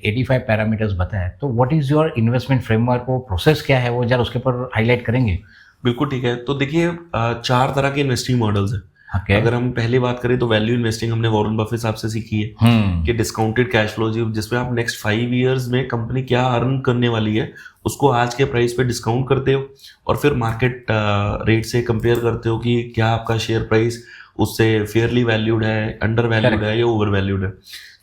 85 पैरामीटर्स बताया, तो what is your investment framework, वो प्रोसेस क्या है, वो जरा उसके ऊपर हाईलाइट करेंगे? बिल्कुल ठीक है। तो देखिए 4 तरह के इन्वेस्टिंग मॉडल्स हैं। ओके। अगर हम पहली बात करें तो वैल्यू इन्वेस्टिंग हमने वॉरेन बफेट साहब से सीखी है कि डिस्काउंटेड कैश फ्लो, जिसमें आप नेक्स्ट 5 इयर्स में कंपनी क्या अर्न करने वाली है उसको आज के प्राइस पे डिस्काउंट करते हो और फिर मार्केट रेट से कंपेयर करते हो कि क्या आपका शेयर प्राइस उससे फेयरली वैल्यूड है, अंडर वैल्यूड है या ओवर वैल्यूड है।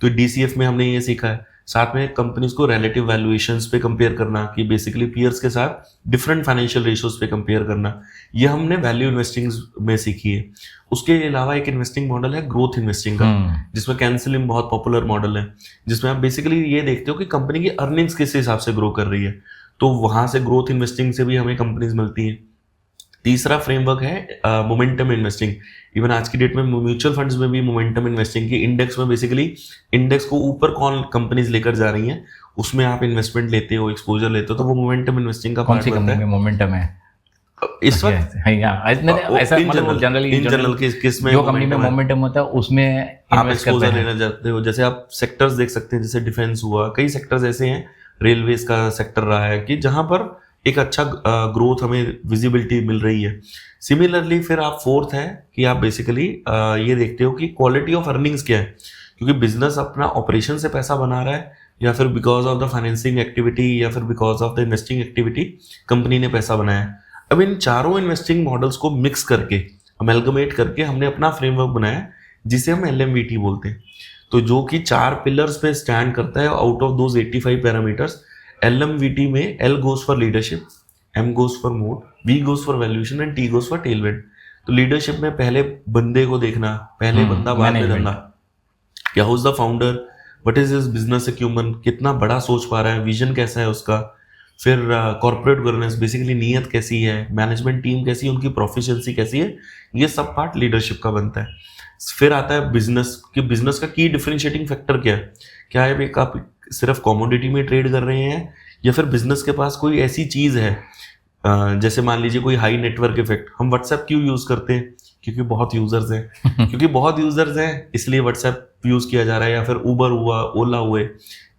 तो DCF में हमने ये सीखा है। साथ में कंपनीज को रिलेटिव वैल्यूएशंस पे कंपेयर करना, कि बेसिकली पीयर्स के साथ डिफरेंट फाइनेंशियल रेशियोज पे कंपेयर करना, ये हमने वैल्यू इन्वेस्टिंग में सीखी है। उसके अलावा एक इन्वेस्टिंग मॉडल है ग्रोथ इन्वेस्टिंग का, जिसमें कैंसिलिम बहुत पॉपुलर मॉडल है, जिसमें आप बेसिकली ये देखते हो कि कंपनी की अर्निंग्स किस हिसाब से ग्रो कर रही है, तो वहां से ग्रोथ इन्वेस्टिंग से भी हमें कंपनीज मिलती है। तीसरा फ्रेमवर्क है मोमेंटम इन्वेस्टिंग। इवन आज की डेट में म्यूचुअल फंड्स में भी मोमेंटम इन्वेस्टिंग की इंडेक्स में बेसिकली इंडेक्स को ऊपर कौन कंपनीज लेकर जा रही हैं उसमें आप इन्वेस्टमेंट लेते हो, एक्सपोजर लेते हो, तो वो मोमेंटम इन्वेस्टिंग का कौन सी पार्ट बनता कंपनी है में मोमेंटम है इस वक्त। ऐसा मतलब जनरली इन जनरल किस में जो कंपनी में मोमेंटम होता है उसमें आप इन्वेस्ट करते एक्सपोजर हैं। लेना चाहते हो। जैसे आप सेक्टर्स देख सकते हैं, जैसे डिफेंस हुआ, कई सेक्टर्स ऐसे हैं, रेलवेज का सेक्टर रहा है कि जहां पर एक अच्छा ग्रोथ हमें विजिबिलिटी मिल रही है। सिमिलरली फिर आप फोर्थ है कि आप बेसिकली ये देखते हो कि क्वालिटी ऑफ अर्निंग्स क्या है, क्योंकि बिजनेस अपना ऑपरेशन से पैसा बना रहा है या फिर because of the financing activity या फिर because of the investing activity company ने पैसा बनाया है। अब इन चारों इन्वेस्टिंग मॉडल्स को मिक्स करके, अमेलगमेट करके हमने अपना फ्रेमवर्क बनाया जिसे हम LMVT बोलते हैं। तो जो कि 4 पिलर्स पे स्टैंड करता है out of those 85 parameters. LMVT में L goes for leadership, M goes for mood, V goes for valuation and T goes for tailwind। तो लीडरशिप में पहले बंदे को देखना, पहले बंदा बाद में धंधा, क्या who's the founder, what is his business acumen, कितना बड़ा सोच पा रहा है, विजन कैसा है उसका। फिर कॉर्पोरेट गवर्नेंस, बेसिकली नीयत कैसी है, मैनेजमेंट टीम कैसी है, उनकी प्रोफिशिएंसी कैसी है, ये सब पार्ट लीडरशिप का बनता है। फिर आता है बिजनेस, कि बिजनेस का की डिफरेंशिएटिंग फैक्टर क्या है, क्या है आप सिर्फ कमोडिटी में ट्रेड कर रहे हैं या फिर बिजनेस के पास कोई ऐसी चीज है, जैसे मान लीजिए कोई हाई नेटवर्क इफेक्ट। हम व्हाट्सएप क्यों यूज करते हैं, क्योंकि बहुत यूजर्स हैं क्योंकि बहुत यूजर्स हैं इसलिए व्हाट्सएप यूज किया जा रहा है, या फिर उबर हुआ, ओला हुए।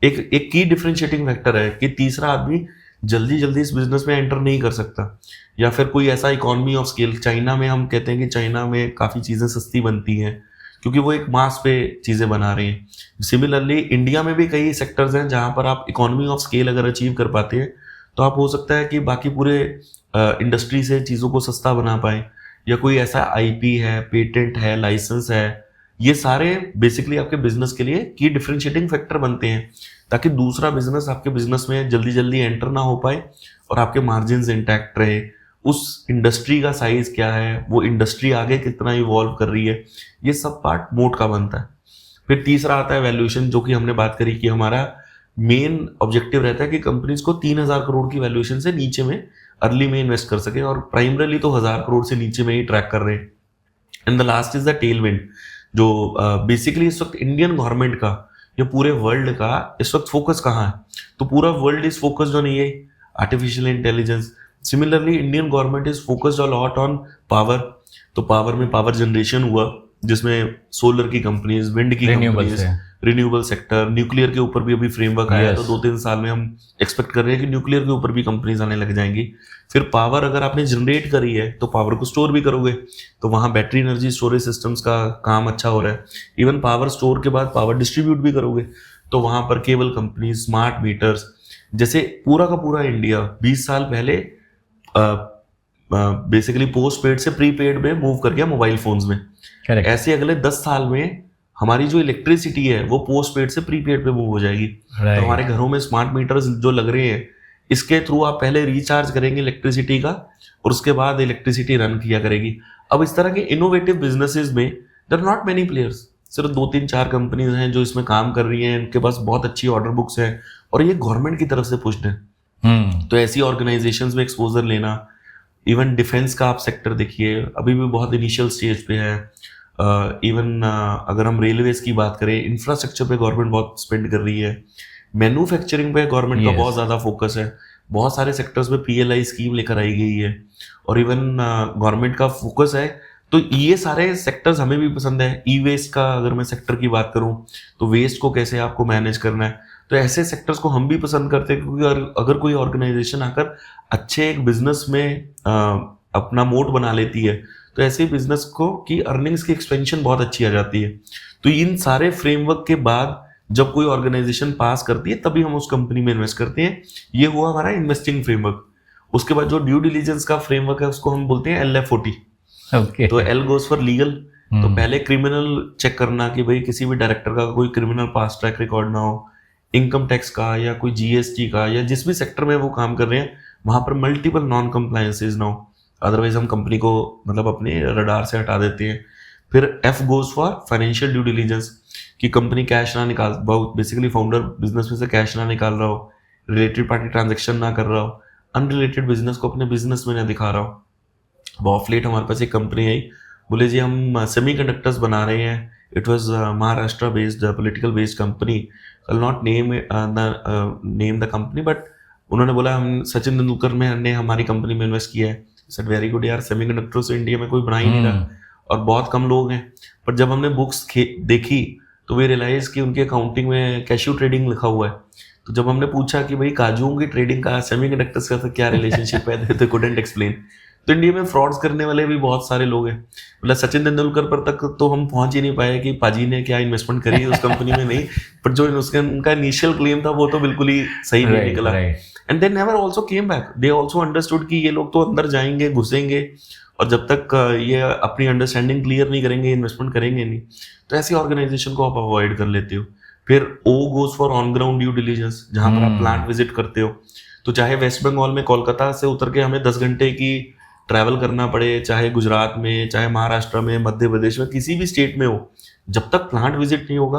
एक की डिफरेंशिएटिंग फैक्टर है कि तीसरा आदमी जल्दी जल्दी इस बिजनेस में एंटर नहीं कर सकता, या फिर कोई ऐसा इकोनॉमी ऑफ स्केल। चाइना में हम कहते हैं कि चाइना में काफ़ी चीज़ें सस्ती बनती हैं क्योंकि वो एक मास पे चीज़ें बना रहे हैं। सिमिलरली इंडिया में भी कई सेक्टर्स हैं जहाँ पर आप इकोनॉमी ऑफ स्केल अगर अचीव कर पाते हैं तो आप हो सकता है कि बाकी पूरे इंडस्ट्री से चीज़ों को सस्ता बना पाए, या कोई ऐसा IP है, पेटेंट है, लाइसेंस है। ये सारे बेसिकली आपके बिजनेस के लिए की डिफरेंशिएटिंग फैक्टर बनते हैं ताकि दूसरा बिजनेस आपके बिजनेस में जल्दी जल्दी एंटर ना हो पाए और आपके मार्जिन्स इंटैक्ट रहे। उस इंडस्ट्री का साइज क्या है, वो इंडस्ट्री आगे कितना इवॉल्व कर रही है, ये सब पार्ट मोड का बनता है। फिर तीसरा आता है वैल्यूएशन, जो कि हमने बात करी कि हमारा मेन ऑब्जेक्टिव रहता है कि कंपनीज को 3000 करोड़ की वैल्यूएशन से नीचे में अर्ली में इन्वेस्ट कर सके, और प्राइमरली तो 1000 करोड़ से नीचे में ही ट्रैक कर रहे हैं। And the last is the Tailwind, जो बेसिकली इस वक्त इंडियन गवर्नमेंट का या पूरे वर्ल्ड का इस वक्त फोकस कहाँ है, तो पूरा world is focused on AI, artificial intelligence. Similarly Indian government is focused a lot on power. तो पावर में पावर जनरेशन हुआ जिसमें सोलर की कंपनीज, विंड की कंपनीज, रिन्यूएबल सेक्टर, न्यूक्लियर के ऊपर भी अभी फ्रेमवर्क आया, तो 2-3 साल में हम एक्सपेक्ट कर रहे हैं कि न्यूक्लियर के ऊपर भी कंपनीज आने लग जाएंगी। फिर पावर अगर आपने जनरेट करी है तो पावर को स्टोर भी करोगे, तो वहाँ बैटरी एनर्जी स्टोरेज सिस्टम्स का काम अच्छा हो रहा है। इवन पावर स्टोर के बाद पावर डिस्ट्रीब्यूट भी करोगे, तो वहाँ पर केबल कंपनी, स्मार्ट मीटर्स, जैसे पूरा का पूरा इंडिया 20 साल पहले बेसिकली पोस्ट पेड से प्रीपेड में मूव कर गया मोबाइल फोन्स में। ऐसे अगले 10 साल में हमारी जो इलेक्ट्रिसिटी है वो पोस्ट पेड से प्रीपेड पे मूव हो जाएगी। तो हमारे घरों में स्मार्ट मीटर्स जो लग रहे हैं, इसके थ्रू आप पहले रिचार्ज करेंगे इलेक्ट्रिसिटी का और उसके बाद इलेक्ट्रिसिटी रन किया करेगी। अब इस तरह के इनोवेटिव बिजनेसेस में there are not many players, सिर्फ 2-3-4 कंपनीज हैं जो इसमें काम कर रही हैं, इनके पास बहुत अच्छी ऑर्डर बुक्स हैं और ये गवर्नमेंट की तरफ से पुश्ड है। तो ऐसी ऑर्गेनाइजेशंस में एक्सपोजर लेना। इवन डिफेंस का आप सेक्टर देखिए, अभी भी बहुत इनिशियल स्टेज पे है। इवन अगर हम रेलवेज की बात करें, इंफ्रास्ट्रक्चर पे गवर्नमेंट बहुत स्पेंड कर रही है। मैन्युफैक्चरिंग पे गवर्नमेंट का Yes. बहुत ज़्यादा फोकस है, बहुत सारे सेक्टर्स में PLI स्कीम लेकर आई गई है, और इवन गवर्नमेंट का फोकस है। तो ये सारे सेक्टर्स हमें भी पसंद है। ई वेस्ट का अगर मैं सेक्टर की बात करूं तो वेस्ट को कैसे आपको मैनेज करना है, तो ऐसे सेक्टर्स को हम भी पसंद करते हैं, क्योंकि अगर कोई ऑर्गेनाइजेशन आकर अच्छे एक बिजनेस में अपना मोड बना लेती है, तो ऐसे बिजनेस को की अर्निंग्स की एक्सपेंशन बहुत अच्छी आ जाती है। तो इन सारे फ्रेमवर्क के बाद जब कोई ऑर्गेनाइजेशन पास करती है तभी हम उस कंपनी में इन्वेस्ट करते हैं। ये हुआ हमारा इन्वेस्टिंग फ्रेमवर्क। उसके बाद जो ड्यू डिलीजेंस का फ्रेमवर्क है उसको हम बोलते हैं LF40। ओके। तो L गोज फॉर लीगल। तो पहले क्रिमिनल चेक करना कि भाई किसी भी डायरेक्टर का कोई क्रिमिनल पास ट्रैक रिकॉर्ड ना हो, इनकम टैक्स का या कोई GST का, या जिस भी सेक्टर में वो काम कर रहे हैं वहां पर मल्टीपल नॉन कंप्लायंसेज ना हो, अदरवाइज हम कंपनी को मतलब अपने रडार से हटा देते हैं। फिर F goes for financial due diligence, कि कंपनी कैश ना निकाल, बहुत बेसिकली फाउंडर बिजनेस में से कैश ना निकाल रहा हो, रिलेटेड पार्टी ट्रांजेक्शन ना कर रहा हो, अनरिलेटेड बिजनेस को अपने बिजनेस में ना दिखा रहा हो। बहुत लेट हमारे पास एक कंपनी आई, बोले जी हम सेमीकंडक्टर्स बना रहे हैं। It was Maharashtra based political based company, I not name the company, but उन्होंने बोला हम सचिन तेंदुलकर ने हमारी कंपनी में इन्वेस्ट किया है। सेड वेरी गुड यार, सेमीकंडक्टर्स इंडिया में कोई बना ही नहीं रहा और बहुत कम लोग हैं। पर जब हमने बुक्स देखी तो वे रियलाइज कि उनके अकाउंटिंग में कैश्यू ट्रेडिंग लिखा हुआ है। तो जब हमने पूछा कि भाई काजुओं की ट्रेडिंग का सेमीकंडक्टर्स का तो क्या रिलेशनशिप है, तो couldn't explain। तो इंडिया में फ्रॉड्स करने वाले भी बहुत सारे लोग हैं। मतलब सचिन तेंदुलकर पर तक तो हम पहुंच ही नहीं पाए कि पाजी ने क्या इन्वेस्टमेंट करी उस कंपनी में, नहीं, पर जो उनका इनिशियल क्लेम था वो तो बिल्कुल ही सही नहीं निकला। And they never also came back, they also understood कि ये लोग तो अंदर जाएंगे, घुसेंगे, और जब तक ये अपनी अंडरस्टैंडिंग क्लियर नहीं करेंगे, इन्वेस्टमेंट करेंगे नहीं, तो ऐसी ऑर्गेनाइजेशन को आप अवॉइड कर लेते हो। फिर O goes for on ground due diligence, जहां पर आप प्लांट विजिट करते हो। तो चाहे वेस्ट बंगाल में कोलकाता से उतर के हमें 10 घंटे की ट्रैवल करना पड़े, चाहे गुजरात में, चाहे महाराष्ट्र में, मध्य प्रदेश में, किसी भी स्टेट में हो, जब तक प्लांट विजिट नहीं होगा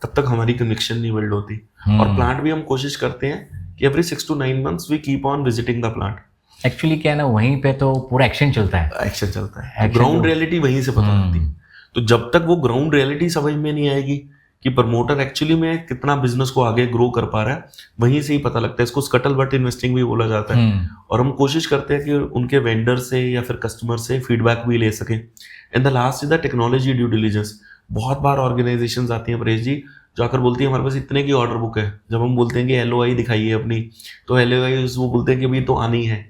तब तक हमारी कनेक्शन नहीं बिल्ड होती। और प्लांट भी हम कोशिश करते हैं कि every 6 to 9 months we keep on visiting the plant. Actually क्या है ना, वहीं पे तो पूरा एक्शन चलता है, एक्शन चलता है, ग्राउंड रियलिटी वहीं से पता लगती है। तो जब तक वो ग्राउंड रियलिटी समझ में नहीं आएगी कि प्रमोटर एक्चुअली में कितना बिजनेस को आगे ग्रो कर पा रहा है, वहीं से ही पता लगता है। इसको स्कटल बट इन्वेस्टिंग भी बोला जाता है। और हम कोशिश करते हैं कि उनके वेंडर से या फिर कस्टमर से फीडबैक भी ले सकें। And the last is the technology due diligence. बहुत बार ऑर्गेनाइजेशंस आती हैं परेश जी, जो आकर बोलती है हमारे पास इतने की ऑर्डर बुक है। जब हम बोलते हैं कि LOI दिखाइए अपनी, तो LOI वो बोलते हैं कि अभी तो आनी है।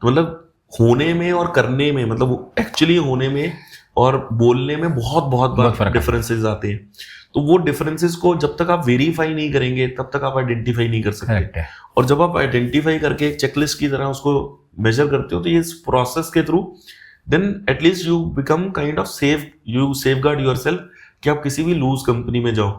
तो मतलब होने में और करने में, मतलब एक्चुअली होने में और बोलने में बहुत डिफरेंसेस आते हैं। तो वो डिफरेंसेस को जब तक आप वेरीफाई नहीं करेंगे तब तक आप आइडेंटिफाई नहीं कर सकते। और जब आप आइडेंटिफाई करके एक चेकलिस्ट की तरह उसको मेजर करते हो, तो ये प्रोसेस के through then at least you become kind of safeguard yourself कि आप किसी भी लूज कंपनी में जाओ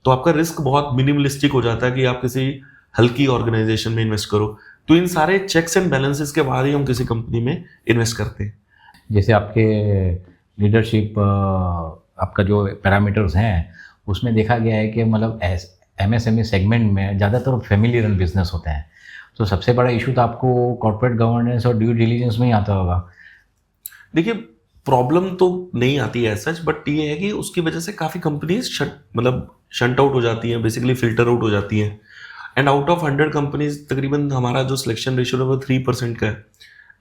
तो आपका रिस्क बहुत मिनिमलिस्टिक हो जाता है कि आप किसी हल्की ऑर्गेनाइजेशन में इन्वेस्ट करो। तो इन सारे चेक्स एंड बैलेंसेस के बाद ही हम किसी कंपनी में इन्वेस्ट करते हैं। जैसे आपके लीडरशिप, आपका जो पैरामीटर्स हैं, उसमें देखा गया है कि मतलब MSME सेगमेंट में ज़्यादातर फैमिली रन बिजनेस होते हैं। तो सबसे बड़ा इशू तो आपको कॉर्पोरेट गवर्नेंस और ड्यू डिलीजेंस में ही आता होगा। देखिए, प्रॉब्लम तो नहीं आती है सच, बट ये है कि उसकी वजह से काफ़ी कंपनीज शंट आउट हो जाती हैं, बेसिकली फिल्टर आउट हो जाती हैं। एंड आउट ऑफ 100 कंपनीज तकरीबन हमारा जो सिलेक्शन रेशियो है वो 3% का है।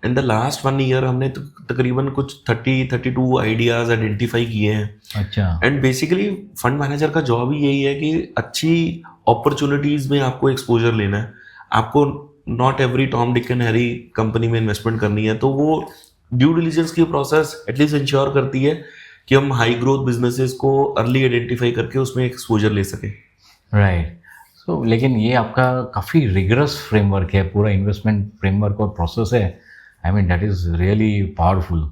इन द लास्ट 1 ईयर हमने तकरीबन कुछ 32 आइडियाज आइडेंटिफाई किए हैं। अच्छा। एंड बेसिकली फंड मैनेजर का जॉब ही यही है कि अच्छी अपॉर्चुनिटीज में आपको एक्सपोजर लेना है। आपको not every Tom Dick and Harry company में इन्वेस्टमेंट करनी है। तो वो ड्यू डिलीजेंस की प्रोसेस एटलीस्ट इंश्योर करती है कि हम हाई ग्रोथ बिजनेसेस को अर्ली आइडेंटिफाई करके उसमें एक्सपोजर ले सकें। राइट। सो लेकिन ये आपका काफ़ी रिगरस फ्रेमवर्क है, पूरा इन्वेस्टमेंट फ्रेमवर्क और प्रोसेस है। I mean that is really powerful,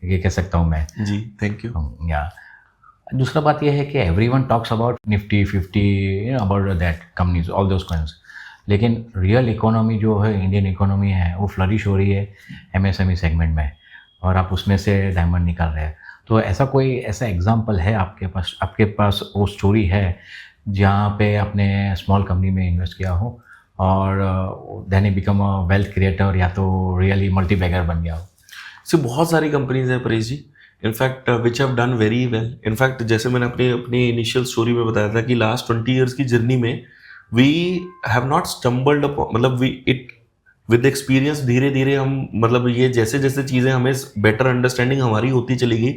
ये कह सकता हूँ मैं। जी, थैंक यू। या दूसरा बात यह है कि everyone talks about Nifty 50, about that companies, all those coins, लेकिन रियल इकोनॉमी जो है, इंडियन इकोनॉमी है, वो फ्लरिश हो रही है MSME सेगमेंट में, और आप उसमें से डायमंड निकाल रहे हैं। तो ऐसा एग्जाम्पल है आपके पास वो स्टोरी है जहाँ पे आपने स्मॉल कंपनी में इन्वेस्ट किया हो और देन ही बिकम अ वेल्थ क्रिएटर, या तो रियली मल्टीबैगर बन गया हो? बहुत सारी कंपनीज हैं Paresh ji, in fact which have done very well. In fact जैसे मैंने अपनी इनिशियल स्टोरी में बताया था कि लास्ट 20 ईयर्स की जर्नी में we have not stumbled upon, मतलब वी इट विद एक्सपीरियंस धीरे धीरे हम, मतलब ये जैसे जैसे चीज़ें हमें बेटर अंडरस्टैंडिंग हमारी होती चली गई,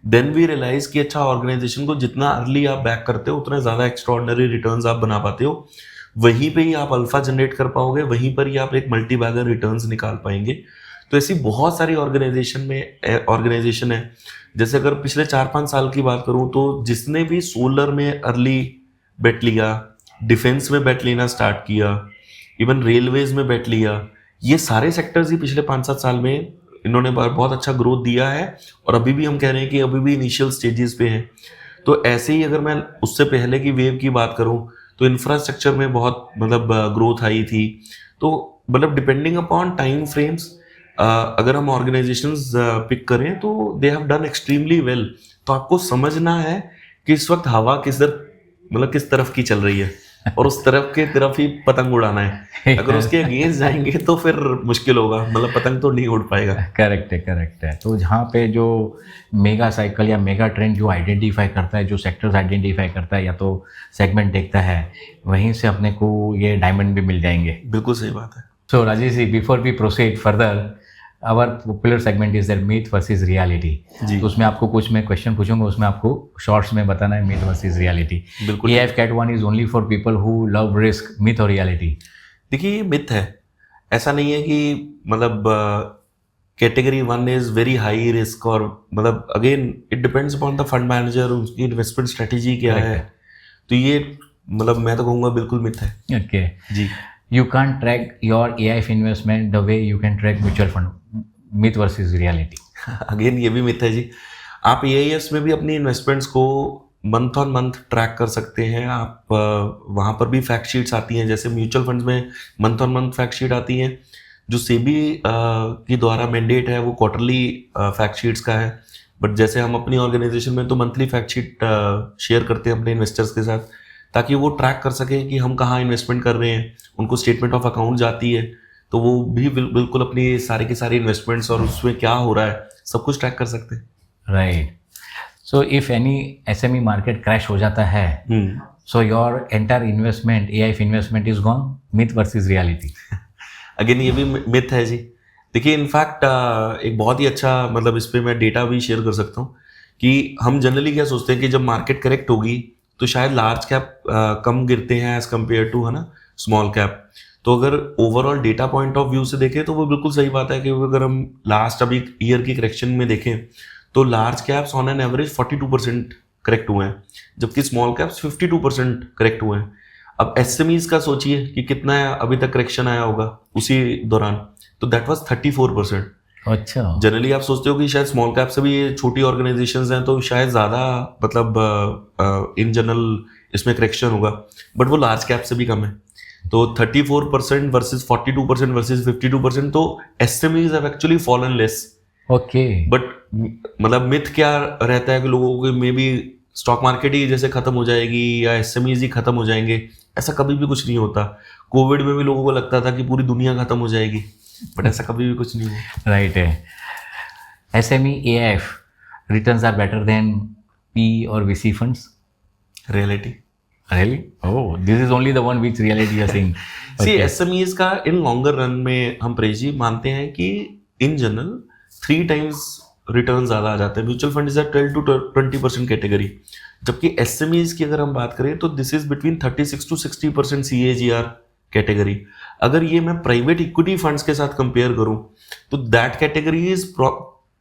देन वी रियलाइज कि अच्छा, ऑर्गेनाइजेशन को जितना अर्ली आप बैक करते हो उतना ज़्यादा एक्स्ट्रॉर्डनरी रिटर्न्स आप बना पाते हो, वहीं पे ही आप अल्फा जनरेट कर पाओगे, वहीं पर ही आप एक मल्टी बैगर रिटर्न्स निकाल पाएंगे। तो ऐसी बहुत सारी ऑर्गेनाइजेशन है। जैसे अगर पिछले 4-5 साल की बात करूं तो जिसने भी सोलर में अर्ली बेट लिया, डिफेंस में बेट लेना स्टार्ट किया, इवन रेलवेज में बेट लिया, ये सारे सेक्टर्स ही पिछले 5-7 साल में इन्होंने बहुत अच्छा ग्रोथ दिया है, और अभी भी हम कह रहे हैं कि अभी भी इनिशियल स्टेजेस पे हैं। तो ऐसे ही अगर मैं उससे पहले की वेव की बात करूं तो इंफ्रास्ट्रक्चर में बहुत मतलब ग्रोथ आई थी। तो मतलब डिपेंडिंग अपॉन टाइम फ्रेम्स अगर हम ऑर्गेनाइजेशंस पिक करें तो they have done extremely well. तो आपको समझना है कि इस वक्त हवा किस तरफ की चल रही है और उस तरफ ही पतंग उड़ाना है। अगर उसके अगेंस्ट जाएंगे तो फिर मुश्किल होगा, मतलब पतंग तो नहीं उड़ पाएगा। करेक्ट है। तो जहाँ पे जो मेगा साइकिल या मेगा ट्रेंड जो आइडेंटिफाई करता है, जो सेक्टर्स आइडेंटिफाई करता है या तो सेगमेंट देखता है, वहीं से अपने को ये डायमंड भी मिल जाएंगे। बिल्कुल सही बात है। So Rajesh ji, before we proceed further, our popular segment is that myth versus reality. तो उसमें आपको कुछ मैं क्वेश्चन पूछूंगा, उसमें आपको शॉर्ट्स में बताना है मिथ वर्सेस रियलिटी। बिल्कुल। AIF Cat 1 is only for people who love risk, myth और रियलिटी? देखिए, ये मिथ है, ऐसा नहीं है कि मतलब category 1 is very high risk, और मतलब again it depends upon the fund manager, उनकी इन्वेस्टमेंट स्ट्रेटेजी क्या है। तो ये मतलब मैं तो कहूँगा बिल्कुल मिथ है। ओके जी। You can't track your AIF investment the way you can track mutual fund. Myth versus reality. Again ये भी मिथ है जी। आप AIFs में भी अपनी इन्वेस्टमेंट्स को मंथ ऑन मंथ ट्रैक कर सकते हैं। आप वहाँ पर भी फैक्ट शीट्स आती हैं, जैसे म्यूचुअल फंड्स में month on month fact sheet आती हैं। जो सेबी की द्वारा मैंडेट है वो क्वार्टरली फैक्ट शीट्स का है, बट जैसे हम अपनी ऑर्गेनाइजेशन में तो मंथली फैक्ट शीट शेयर करते हैं अपने इन्वेस्टर्स के साथ, ताकि वो ट्रैक कर सकें कि हम कहाँ इन्वेस्टमेंट कर रहे हैं। उनको स्टेटमेंट ऑफ अकाउंट जाती है, तो वो भी बिल्कुल अपनी सारे के सारे इन्वेस्टमेंट्स और उसमें क्या हो रहा है सब कुछ ट्रैक कर सकते हैं। Right. So if any SME market crash हो जाता है, so your entire investment, AIF investment is gone, myth versus reality? Again ये भी मिथ है जी। देखिए, इनफैक्ट एक बहुत ही अच्छा, मतलब इस पर मैं डेटा भी शेयर कर सकता हूँ कि हम जनरली क्या सोचते हैं कि जब मार्केट करेक्ट होगी तो शायद लार्ज कैप कम गिरते हैं एज कम्पेयर टू, है ना, स्मॉल कैप। तो अगर overall data point of view से देखें तो वो बिल्कुल सही बात है कि अगर हम लास्ट अभी ईयर की करेक्शन में देखें तो large caps on an average 42% correct हुए हैं, जबकि स्मॉल कैप्स 52% करेक्ट हुए हैं। अब SMEs का सोचिए कि कितना अभी तक करेक्शन आया होगा उसी दौरान, तो दैट वाज 34%। अच्छा। जनरली आप सोचते हो कि शायद स्मॉल कैप से भी ये छोटी ऑर्गेनाइजेशंस हैं तो शायद ज़्यादा मतलब इन जनरल इसमें करेक्शन होगा, बट वो लार्ज कैप से भी कम है। तो 34% वर्सेस 42% वर्सेस 52%, तो SMEs have actually fallen less. Okay. But मतलब मिथ क्या रहता है कि लोगों को मे बी स्टॉक मार्केट ही जैसे खत्म हो जाएगी या SMEs ही खत्म हो जाएंगे, ऐसा कभी भी कुछ नहीं होता। कोविड में भी लोगों को लगता था कि पूरी दुनिया खत्म हो जाएगी, बट ऐसा कभी भी कुछ नहीं हुआ। राइट है। SME AIF returns are better than PE और VC funds? Reality. Really? Oh, this is only the one which reality you are saying. See, SMEs का इन लॉन्गर रन में हम प्रेजी मानते हैं कि इन जनरल 3 times रिटर्न ज़्यादा आ जाते हैं। Mutual fund is 12 to 20% category, जबकि SMEs की अगर हम बात करें तो this is between 36 to 60% CAGR category. अगर ये मैं प्राइवेट इक्विटी फंड्स के साथ कंपेयर करूं तो that category is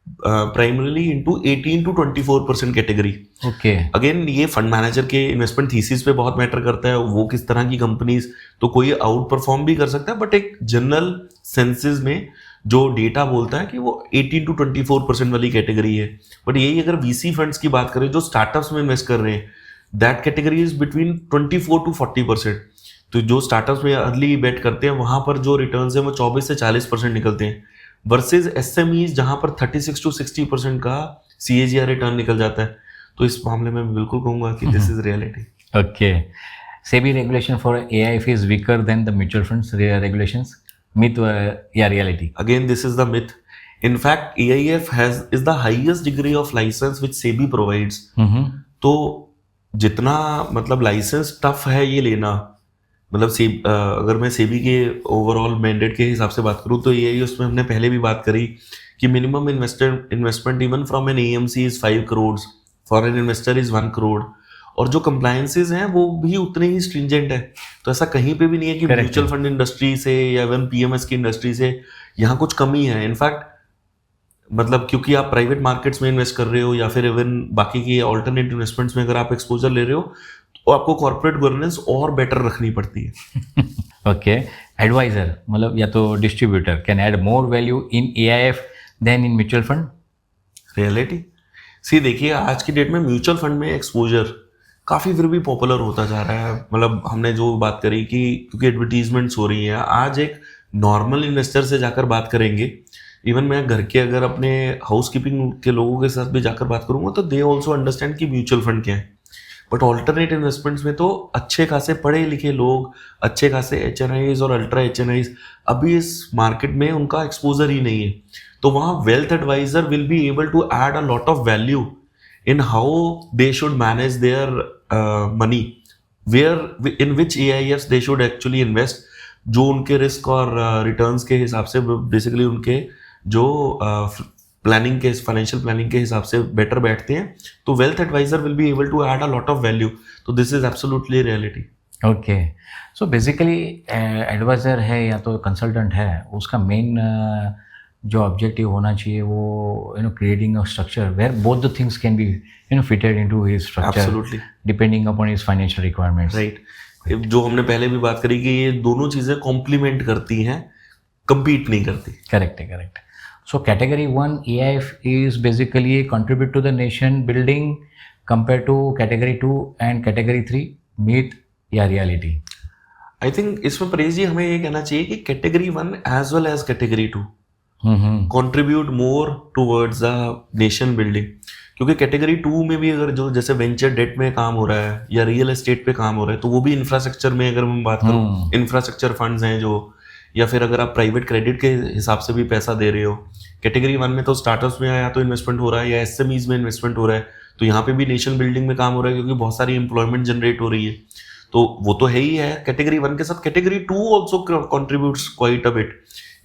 primarily into 18 to 24% category. Okay. Again ये फंड मैनेजर के इन्वेस्टमेंट थीसिस पे बहुत मैटर करता है, वो किस तरह की कंपनीज, तो कोई आउट परफॉर्म भी कर सकता है, बट एक जनरल सेंसेस में जो डेटा बोलता है कि वो 18 to 24% वाली कैटेगरी है। बट यही अगर VC फंड्स की बात करें जो स्टार्टअप्स में इन्वेस्ट कर रहे हैं, that category is between 24 to 40%। तो जो स्टार्टअप्स में अर्ली बेट करते हैं वहां पर जो रिटर्न्स हैं वो 24 से 40% निकलते हैं, वर्सेज SMEs जहां पर 36 to 60% का CAGR रिटर्न निकल जाता है। तो इस मामले में मैं बिल्कुल कहूंगा कि this is reality. Okay. SEBI regulation for AIF is weaker than the mutual funds regulations? Myth या reality? Again, this is the myth. In fact, AIF is the highest degree of license which SEBI provides. तो जितना मतलब लाइसेंस टफ है ये लेना, मतलब अगर मैं सेबी के ओवरऑल मैंडेट के हिसाब से बात करूँ तो ये उसमें हमने पहले भी बात करी कि minimum investment even from an AMC is 5 crore, foreign investor is 1 crore, और जो कंप्लायंसेस हैं वो भी उतने ही स्ट्रिंजेंट है। तो ऐसा कहीं पे भी नहीं है कि म्यूचुअल फंड इंडस्ट्री से या इवन पीएमएस की इंडस्ट्री से यहाँ कुछ कमी है। इनफैक्ट मतलब क्योंकि आप प्राइवेट मार्केट्स में इन्वेस्ट कर रहे हो या फिर इवन बाकी की ऑल्टरनेट इन्वेस्टमेंट्स में अगर आप एक्सपोजर ले रहे हो तो आपको कॉर्पोरेट गवर्नेंस और बेटर रखनी पड़ती है। ओके, एडवाइजर मतलब या तो distributor can add more value in AIF than in mutual fund. Reality see देखिए, आज की डेट में म्यूचुअल फंड में एक्सपोजर काफ़ी फिर भी पॉपुलर होता जा रहा है। मतलब हमने जो बात करी कि क्योंकि एडवर्टीजमेंट्स हो रही हैं, आज एक नॉर्मल इन्वेस्टर से जाकर बात करेंगे, इवन मैं घर के अगर अपने हाउस कीपिंग के लोगों के साथ भी जाकर बात करूंगा तो दे ऑल्सो अंडरस्टैंड कि म्यूचुअल फंड क्या है। बट ऑल्टरनेट इन्वेस्टमेंट्स में तो अच्छे खासे पढ़े लिखे लोग, अच्छे खासे एचएनआईज और अल्ट्रा एचएनआईज अभी इस मार्केट में उनका एक्सपोजर ही नहीं है। तो वहाँ wealth advisor will be able to add a lot of value in how they should manage their money, where in which AIFs they should actually invest, जो उनके रिस्क और रिटर्न्स के हिसाब से बेसिकली उनके जो प्लानिंग के फाइनेंशियल प्लानिंग के हिसाब से बेटर बैठते हैं। तो wealth advisor will be able to add a lot of value. तो this is absolutely reality. Okay, so basically advisor है या तो कंसल्टेंट है, उसका मेन जो ऑब्जेक्टिव होना चाहिए वो creating a structure where both the things can be fitted into his structure absolutely depending upon his financial requirements. Right, जो हमने पहले भी बात करी कि ये दोनों चीजें कॉम्प्लीमेंट करती हैं, compete नहीं करती। करेक्ट है, correct. So category 1 AIF is basically contribute to the nation building compare to category 2 and category 3, myth या रियलिटी? आई थिंक इसमें परेश जी हमें ये कहना चाहिए कि category 1 as well as category 2 contribute more towards the nation building. क्योंकि कैटेगरी 2 में भी अगर जो जैसे वेंचर डेट में काम हो रहा है या रियल एस्टेट पे काम हो रहा है तो वो भी इंफ्रास्ट्रक्चर में, अगर मैं बात करूँ इंफ्रास्ट्रक्चर फंड्स हैं जो, या फिर अगर आप प्राइवेट क्रेडिट के हिसाब से भी पैसा दे रहे हो। कैटेगरी 1 में तो स्टार्टअप्स में या तो इन्वेस्टमेंट हो रहा है या एसएमईज में इन्वेस्टमेंट हो रहा है, तो यहाँ पे भी नेशन बिल्डिंग में काम हो रहा है क्योंकि बहुत सारी एम्प्लॉयमेंट जनरेट हो रही है। तो वो तो है ही है कैटेगरी 1 के साथ। Category 2 also contributes quite a bit.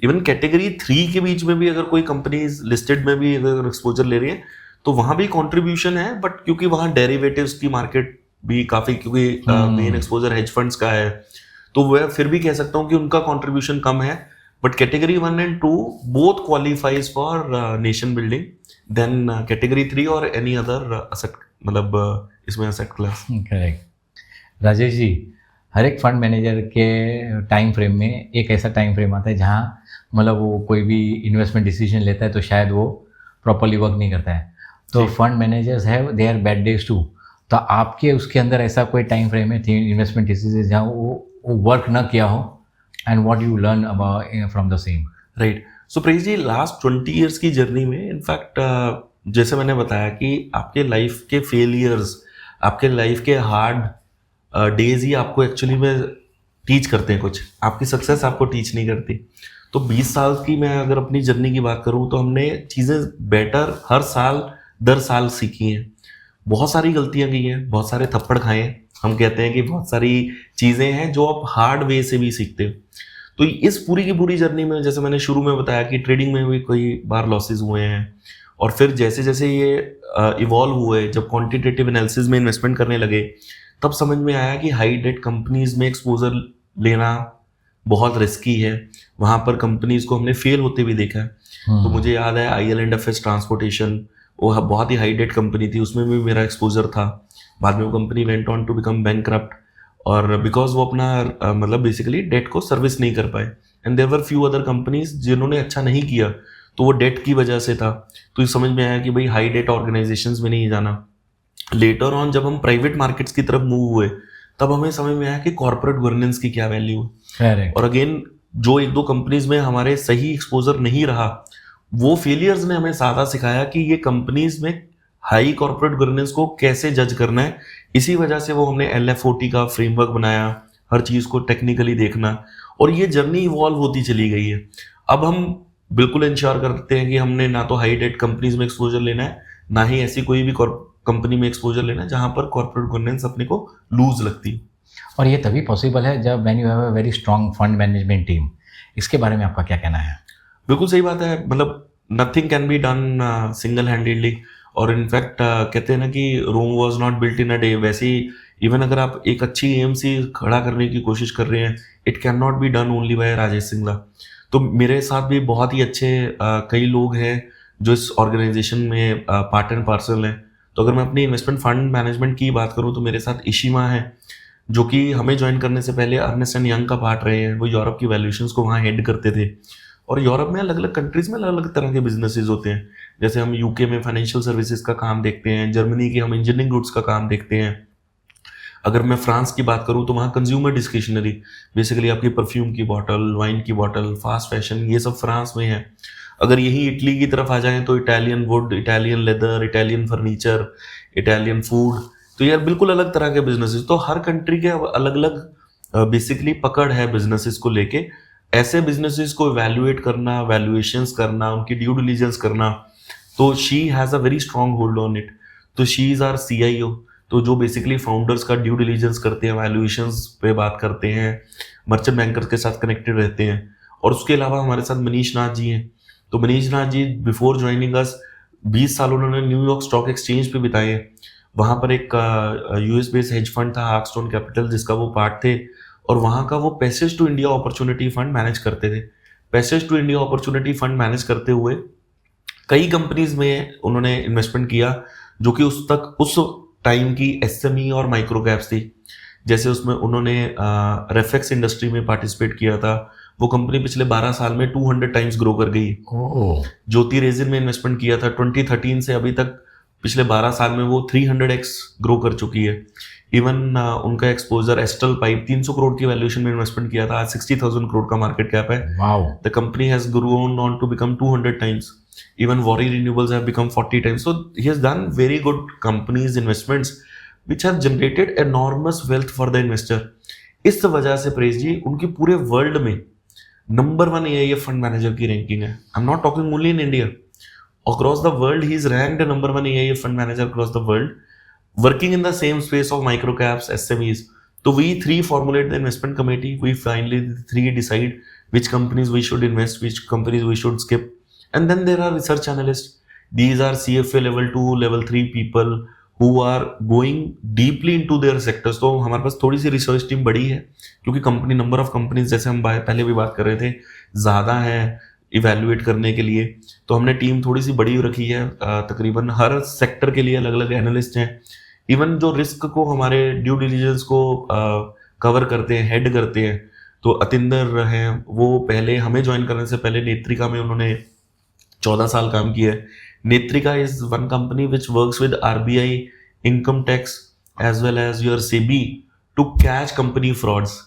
Even category 3 के बीच में भी अगर कोई कंपनीज लिस्टेड में भी अगर एक्सपोजर ले रही है तो वहां भी कंट्रीब्यूशन है, बट क्योंकि वहां डेरिवेटिव्स की मार्केट भी काफी, क्योंकि मेन एक्सपोजर हेज फंड्स का है, तो वह फिर भी कह सकता हूँ कि उनका कंट्रीब्यूशन कम है। But category 1 and 2 both qualifies for nation building then category 3 और एनी अदर असेट, मतलब इसमें asset class. Correct. Rajesh ji, हर एक फंड मैनेजर के टाइम फ्रेम में एक ऐसा टाइम फ्रेम आता है जहाँ मतलब वो कोई भी इन्वेस्टमेंट डिसीजन लेता है तो शायद वो प्रॉपरली वर्क नहीं करता है। तो fund managers have their bad days too. तो आपके उसके अंदर ऐसा कोई टाइम फ्रेम है इन्वेस्टमेंट डिसीजन जहाँ वो वर्क ना किया हो, and what you learn about from the same? Right, so Paresh ji last 20 years की जर्नी में इनफैक्ट जैसे मैंने बताया कि आपके लाइफ के फेलियर्स, आपके लाइफ के हार्ड डेज ही आपको एक्चुअली में टीच करते हैं कुछ, आपकी सक्सेस आपको टीच नहीं करती। तो 20 साल की मैं अगर अपनी जर्नी की बात करूं तो हमने चीज़ें बेटर हर साल दर साल सीखी हैं। बहुत सारी गलतियां की हैं, बहुत सारे थप्पड़ खाए हैं। हम कहते हैं कि बहुत सारी चीज़ें हैं जो आप हार्ड वे से भी सीखते हो। तो इस पूरी की पूरी जर्नी में जैसे मैंने शुरू में बताया कि ट्रेडिंग में भी कई बार लॉसेज हुए हैं, और फिर जैसे जैसे ये इवॉल्व हुए, जब क्वांटिटेटिव एनालिसिस में इन्वेस्टमेंट करने लगे तब समझ में आया कि हाई डेट कंपनीज में एक्सपोजर लेना बहुत रिस्की है। वहाँ पर कंपनीज को हमने फेल होते भी देखा है। तो मुझे याद है IL&FS ट्रांसपोर्टेशन, वो बहुत ही हाई डेट कंपनी थी, उसमें भी मेरा एक्सपोजर था। बाद में वो company went on to become bankrupt, और बिकॉज वो अपना मतलब बेसिकली डेट को सर्विस नहीं कर पाए, and there were few other companies जिन्होंने अच्छा नहीं किया, तो वो डेट की वजह से था। तो ये समझ में आया कि भाई हाई डेट ऑर्गेनाइजेशंस में नहीं जाना। लेटर ऑन जब हम प्राइवेट मार्केट्स की तरफ मूव हुए तब हमें समझ में आया कि कॉर्पोरेट गवर्नेंस की क्या वैल्यू है। और अगेन जो एक दो कंपनीज में हमारे सही एक्सपोजर नहीं रहा, वो फेलियर्स ने हमें सादा सिखाया कि ये कंपनीज में हाई कॉर्पोरेट गवर्नेंस को कैसे जज करना है। इसी वजह से वो हमने LFOT का फ्रेमवर्क बनाया, हर चीज़ को टेक्निकली देखना, और ये जर्नी इवॉल्व होती चली गई है। अब हम बिल्कुल इंश्योर करते हैं कि हमने ना तो हाई डेट कंपनीज में एक्सपोजर लेना है, ना ही ऐसी कोई भी कंपनी में एक्सपोजर लेना है जहां पर कॉर्पोरेट गवर्नेंस अपने को लूज लगती है। और ये तभी पॉसिबल है जब when you have a very strong fund management team. इसके बारे में आपका क्या कहना है? बिल्कुल सही बात है, मतलब nothing can be done single handedly. और इनफैक्ट कहते हैं ना कि Rome was not built in a day, वैसे ही इवन अगर आप एक अच्छी एएमसी खड़ा करने की कोशिश कर रहे हैं, it can not be done only by Rajesh Singla. तो मेरे साथ भी बहुत ही अच्छे कई लोग हैं जो इस ऑर्गेनाइजेशन में पार्ट एंड पार्सल हैं। तो अगर मैं अपनी इन्वेस्टमेंट फंड मैनेजमेंट की बात करूं तो मेरे साथ इशिमा है, जो कि हमें ज्वाइन करने से पहले अर्नेस्ट एंड यंग का पार्ट रहे हैं। वो यूरोप की वैल्यूएशंस को वहाँ हेड करते थे। और यूरोप में अलग अलग कंट्रीज में अलग अलग तरह के बिजनेसेस होते हैं। जैसे हम यूके में फाइनेंशियल सर्विसेज का काम देखते हैं, जर्मनी की हम इंजीनियरिंग गुड्स का काम देखते हैं। अगर मैं फ्रांस की बात करूं तो वहाँ कंज्यूमर डिस्क्रिशनरी, बेसिकली आपकी परफ्यूम की बॉटल, वाइन की बॉटल, फास्ट फैशन, ये सब फ्रांस में है। अगर यही इटली की तरफ आ जाएं तो Italian would, Italian leather, Italian furniture, Italian food. तो यार बिल्कुल अलग तरह के बिजनेसेस। तो हर कंट्री के अलग अलग बेसिकली पकड़ है बिजनेसेस को लेके। ऐसे बिजनेसेस को इवैल्यूएट करना, वैल्यूएशंस करना, उनकी ड्यू डिलिजेंस करना, तो she has a very strong hold on it. तो शी इज़ आवर CIO, तो जो बेसिकली फाउंडर्स का ड्यू डिलिजेंस करते हैं, वैल्यूएशंस पे बात करते हैं, मर्चेंट बैंकर्स के साथ कनेक्टेड रहते हैं। और उसके अलावा हमारे साथ मनीष नाथ जी हैं। तो Manish Nath ji before joining us 20 साल उन्होंने न्यूयॉर्क स्टॉक एक्सचेंज पे बिताए हैं। वहाँ पर एक US बेस्ड हेज फंड था आर्कस्टोन कैपिटल, जिसका वो पार्ट थे। और वहाँ का वो passage to India opportunity fund manage करते थे। Passage to India opportunity fund manage करते हुए कई कंपनीज में उन्होंने इन्वेस्टमेंट किया जो कि उस टाइम की SME और माइक्रो कैप्स थी। जैसे उसमें उन्होंने रेफेक्स इंडस्ट्री में पार्टिसिपेट किया था। वो कंपनी पिछले 12 साल में 200 टाइम्स ग्रो कर गई। ज्योति रेजिन में इन्वेस्टमेंट किया था 2013 से अभी तक, पिछले 12 साल में वो 300x ग्रो कर चुकी है। इवन उनका एक्सपोजर एस्ट्रल पाइप 300 करोड़ की वैल्यूएशन में इन्वेस्टमेंट किया था, आज 60,000 करोड़ का मार्केट कैप है। The company has grown on to become 200 times. Even Worry Renewables have become 40 times. So he has done very good companies investments which have generated enormous wealth for the investor. इस वजह से प्रेस जी उनकी पूरे वर्ल्ड में नंबर 1 AIF फंड मैनेजर की रैंकिंग है। I am not talking only in India, across the world he is ranked number 1 AIF fund manager across the world, working in the same space of micro caps, SMEs. तो we 3 formulate the investment committee. We finally 3 decide which companies we should invest, which companies we should skip. And then there are research analysts. These are CFA level 2, level 3 people who are going deeply into their sectors. तो हमारे पास थोड़ी सी रिसर्च टीम बड़ी है क्योंकि कंपनी नंबर ऑफ कंपनीज, जैसे हम पहले भी बात कर रहे थे, ज़्यादा है इवेल्युएट करने के लिए। तो हमने टीम थोड़ी सी बड़ी रखी है। तकरीबन हर सेक्टर के लिए अलग अलग एनालिस्ट हैं। इवन जो रिस्क को, हमारे ड्यू डिलिजेंस को कवर करते हैं, हेड करते हैं, तो अतिंदर हैं। वो पहले हमें ज्वाइन करने से पहले नेत्रिका में उन्होंने 14 साल काम किया है। Netrika is one company which works with RBI, income tax as well as your SEBI to catch company frauds.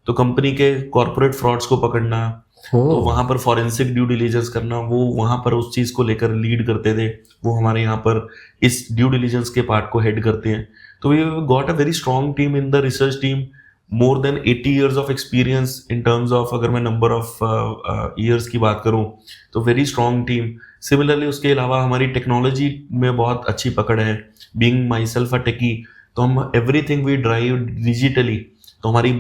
तो कंपनी के कॉर्पोरेट फ्रॉड्स को पकड़ना, तो वहां पर फॉरेंसिक ड्यू डिलिजेंस करना, वो वहां पर उस चीज को लेकर लीड करते थे। वो हमारे यहाँ पर इस ड्यू डिलिजेंस के पार्ट को हेड करते हैं। तो we got a very strong team in the research team, more than 80 years of experience in terms of, अगर मैं नंबर ऑफ ईयर्स की बात करूं तो वेरी स्ट्रॉन्ग टीम। सिमिलरली उसके अलावा हमारी टेक्नोलॉजी में बहुत अच्छी पकड़ है। बीइंग माई सेल्फ अ टेकी, तो हम एवरीथिंग वी ड्राइव डिजिटली। तो हमारी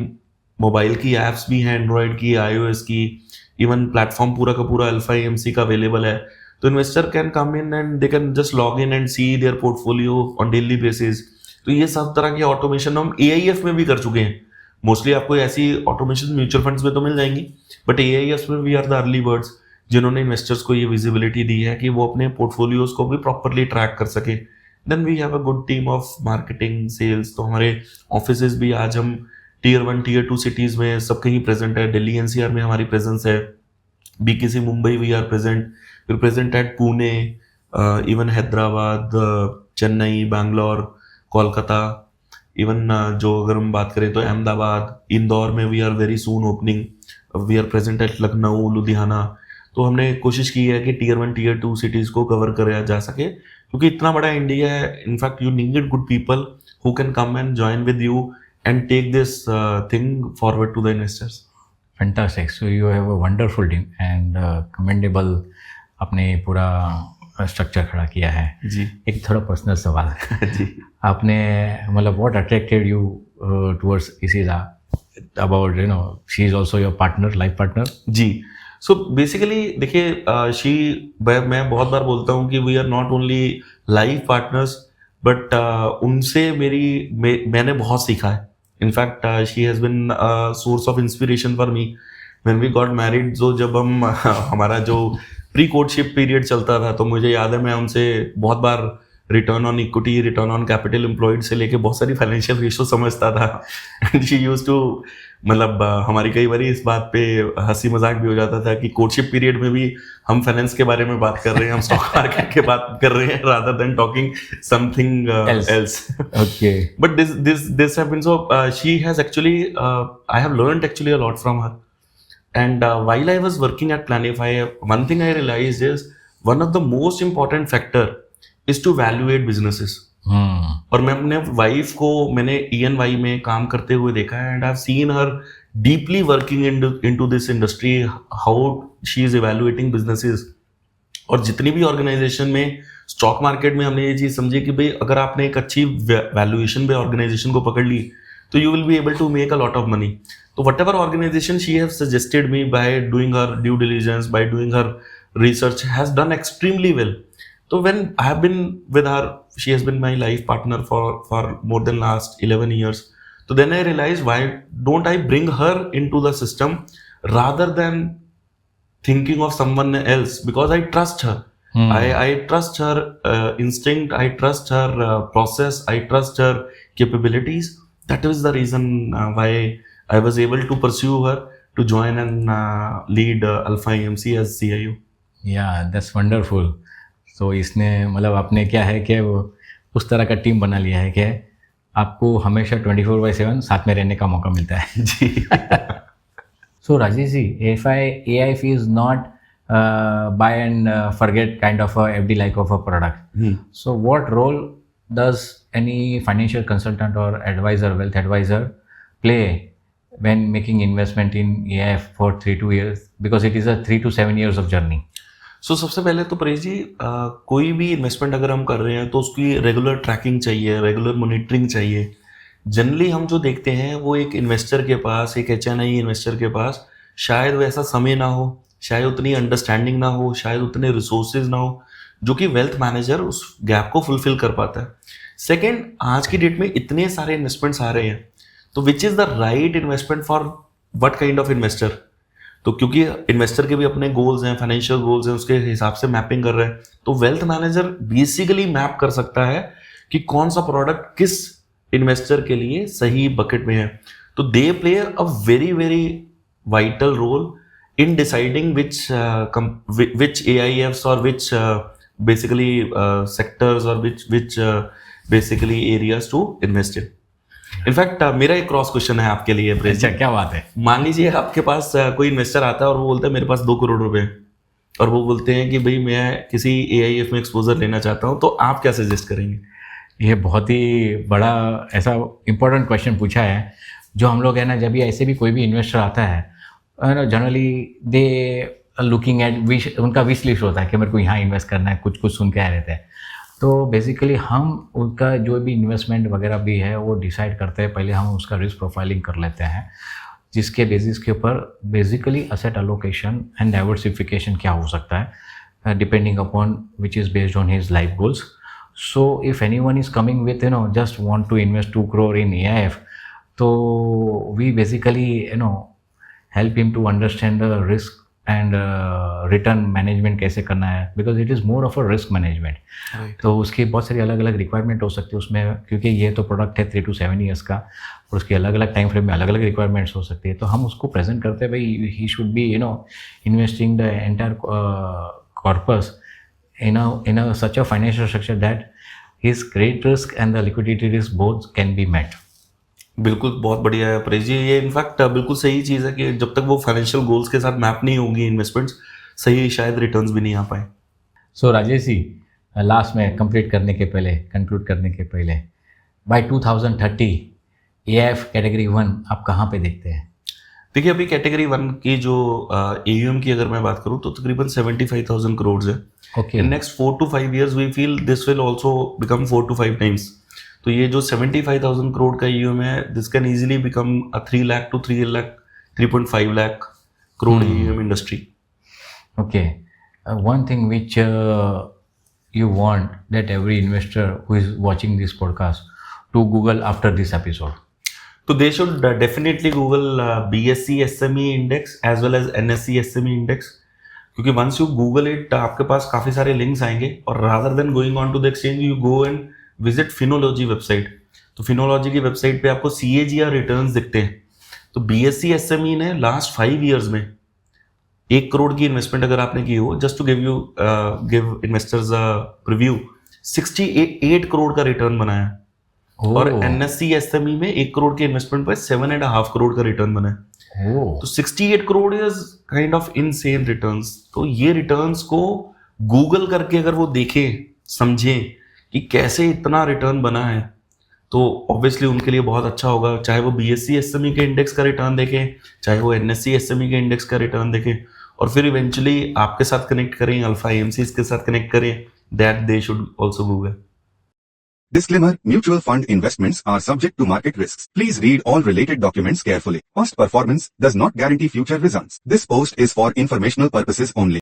मोबाइल की एप्स भी हैं, एंड्रॉयड की, iOS की, इवन प्लेटफॉर्म पूरा का पूरा अल्फा AMC का अवेलेबल है। तो investor can come in and they can just log in and see their portfolio on daily basis. तो ये सब तरह के ऑटोमेशन हम AIF में भी कर चुके हैं। मोस्टली आपको ऐसी ऑटोमेशन म्यूचुअल फंड्स में तो मिल जाएंगी, बट AIF में we are the early birds जिन्होंने इन्वेस्टर्स को ये विजिबिलिटी दी है कि वो अपने पोर्टफोलियोज को भी प्रॉपरली ट्रैक कर सके। Then we have a good team of marketing, sales. तो हमारे ऑफिसेज भी आज हम Tier 1, Tier 2 सिटीज में सब कहीं प्रेजेंट है। दिल्ली NCR में हमारी प्रेजेंस है। BKC Mumbai we are present, फिर present at Pune, even Hyderabad, Chennai, Bangalore, Kolkata, even जो अगर हम बात करें तो अहमदाबाद, इंदौर में we are very soon opening. We are present at Lucknow, Ludhiana. तो हमने कोशिश की है कि Tier 1, Tier 2 सिटीज को कवर किया जा सके, क्योंकि इतना बड़ा इंडिया है। In fact you need good people who can come and join with you and take this thing forward to the investors. Fantastic. So you have a wonderful team and commendable आपने पूरा स्ट्रक्चर खड़ा किया है जी। एक थोड़ा पर्सनल सवाल जी। आपने मतलब what attracted you towards Isila about, you know, she is also your partner, life partner. जी, सो बेसिकली देखिए मैं बहुत बार बोलता हूँ कि we are not only life partners but उनसे मैंने बहुत सीखा है. In fact she has been source of inspiration for me when we got married. जो जब हम हमारा जो प्री कोर्टशिप पीरियड चलता था तो मुझे याद है मैं उनसे बहुत बार return on equity, return on capital employed से लेके बहुत सारी फाइनेंशियल रेशो समझता था. एंड शी यूज्ड टू, मतलब हमारी कई बार इस बात पे हंसी मजाक भी हो जाता था कि कोर्टशिप पीरियड में भी हम फाइनेंस के बारे में बात कर रहे हैं, हम स्टॉक मार्केट के बात कर रहे हैं rather than talking something else. Okay. But this happens. So she has actually I have learned actually a lot from her. And while I was working at Planify, one thing I realized is one of the most important factor is to evaluate businesses. और मैं अपने वाइफ को मैंने EY में काम करते हुए देखा है and I have seen her deeply working into this industry, how she is evaluating businesses. और जितनी भी ऑर्गेनाइजेशन में स्टॉक मार्केट में हमने ये चीज़ समझी कि भाई अगर आपने एक अच्छी वैल्यूएशन पे ऑर्गेनाइजेशन को पकड़ ली तो you will be able to make a lot of money. तो whatever organisation she have suggested me by doing her due diligence, by doing her research, has done extremely well. So when I have been with her, she has been my life partner for more than last 11 years. So then I realized, why don't I bring her into the system rather than thinking of someone else? Because I trust her. I trust her instinct. I trust her process. I trust her capabilities. That is the reason why I was able to pursue her to join and lead Alpha AMC as CIO. Yeah, that's wonderful. तो इसने मतलब आपने क्या है कि वो उस तरह का टीम बना लिया है कि आपको हमेशा 24/7 साथ में रहने का मौका मिलता है. जी. So Rajesh ji, if AIF is not buy and forget kind of a FD like of a product. So what role does any financial consultant or advisor, wealth advisor play when making investment in AIF for 3 to 2 years? Because it is a 3 to 7 years of journey. सो सबसे पहले तो परेश जी, कोई भी इन्वेस्टमेंट अगर हम कर रहे हैं तो उसकी रेगुलर ट्रैकिंग चाहिए, रेगुलर मॉनिटरिंग चाहिए. जनरली हम जो देखते हैं वो एक इन्वेस्टर के पास, एक HNI इन्वेस्टर के पास शायद वैसा समय ना हो, शायद उतनी अंडरस्टैंडिंग ना हो, शायद उतने रिसोर्सेज ना हो जो कि वेल्थ मैनेजर उस गैप को फुलफिल कर पाता है. सेकेंड, आज की डेट में इतने सारे इन्वेस्टमेंट्स आ रहे हैं तो which is the right investment for what kind of investor. तो क्योंकि इन्वेस्टर के भी अपने गोल्स हैं, फाइनेंशियल गोल्स हैं, उसके हिसाब से मैपिंग कर रहे हैं. तो वेल्थ मैनेजर बेसिकली मैप कर सकता है कि कौन सा प्रोडक्ट किस इन्वेस्टर के लिए सही बकेट में है. तो they play a very very vital role in deciding which AIFs और विच बेसिकली सेक्टर्स और which basically areas to invest in. In fact मेरा एक क्रॉस क्वेश्चन है आपके लिए. अच्छा, क्या बात है. मान लीजिए आपके पास कोई इन्वेस्टर आता है और वो बोलता है मेरे पास 2 करोड़ रुपए और वो बोलते हैं कि भाई मैं किसी AIF में एक्सपोजर लेना चाहता हूँ, तो आप क्या सजेस्ट करेंगे? ये बहुत ही बड़ा ऐसा इम्पोर्टेंट क्वेश्चन पूछा है जो हम लोग है ना, जब भी ऐसे भी कोई भी इन्वेस्टर आता है ना, जनरली दे लुकिंग एट उनका विश लिस्ट होता है कि मेरे को यहाँ इन्वेस्ट करना है, कुछ कुछ सुन के आ रहते हैं. तो बेसिकली हम उनका जो भी इन्वेस्टमेंट वगैरह भी है वो डिसाइड करते हैं. पहले हम उसका रिस्क प्रोफाइलिंग कर लेते हैं जिसके बेसिस के ऊपर basically asset allocation and diversification क्या हो सकता है depending upon which is based on his life goals. So if anyone is coming with just want to invest 2 crore in AIF, तो we basically help him to understand the risk and return management कैसे करना है, because it is more of a risk management. तो उसकी बहुत सारी अलग अलग रिक्वायरमेंट हो सकती है उसमें, क्योंकि ये तो प्रोडक्ट है 3 to 7 years का और उसकी अलग अलग टाइम फ्रेम में अलग अलग रिक्वायरमेंट्स हो सकती है. तो हम उसको प्रेजेंट करते हैं, भाई he should be investing the entire corpus in a such a financial structure that his credit risk and the liquidity risk both can be met. बिल्कुल, बहुत बढ़िया है परेश जी. ये इनफैक्ट बिल्कुल सही चीज़ है कि जब तक वो फाइनेंशियल गोल्स के साथ मैप नहीं होंगी इन्वेस्टमेंट्स, सही शायद रिटर्न्स भी नहीं आ पाए. सो राजेश जी, लास्ट में कंप्लीट करने के पहले, कंक्लूड करने के पहले, बाय 2030 AIF कैटेगरी 1 आप कहाँ पे देखते हैं? देखिए, अभी कैटेगरी 1 की जो AUM की अगर मैं बात करूँ तो तकरीबन 75,000 करोड़ है. Okay. In next 4 to 5 years we feel this will also become 4 to 5 times. तो ये जो 75,000 करोड़ का ईयूएम है, this can easily become a 3 lakh to 3.5 lakh crore AUM industry. Okay. One thing which you want that every investor who is watching this podcast to Google after this episode. So they should definitely Google BSE SME index as well as NSE SME index. क्योंकि once you Google it, आपके पास काफी सारे लिंक्स आएंगे और rather than going on to the exchange, you go and visit Finology website. तो Finology की वेबसाइट पे आपको CAGR रिटर्न्स दिखते हैं. तो BSE SME ने लास्ट 5 years में 1 करोड़ की इन्वेस्टमेंट अगर आपने की हो, just to give investors a preview, 68 crore का रिटर्न बनाया. और NSE SME में 1 करोड़ के इन्वेस्टमेंट पर 7.5 करोड़ का रिटर्न बना है. तो 68 crore is kind of insane returns. तो ये रिटर्न्स को गूगल करके अगर वो देखें, समझें कि कैसे इतना रिटर्न बना है, तो ऑब्वियसली उनके लिए बहुत अच्छा होगा. चाहे वो BSE SME के इंडेक्स का रिटर्न देखें, चाहे वो NSE SME के इंडेक्स का रिटर्न देखें, और फिर इवेंचुअली आपके साथ कनेक्ट करें, अल्फा AMC के साथ कनेक्ट करें, that they should also Google. Disclaimer: Mutual fund investments are subject to market risks. Please read all related documents carefully. Past performance does not guarantee future results. This post is for informational purposes only.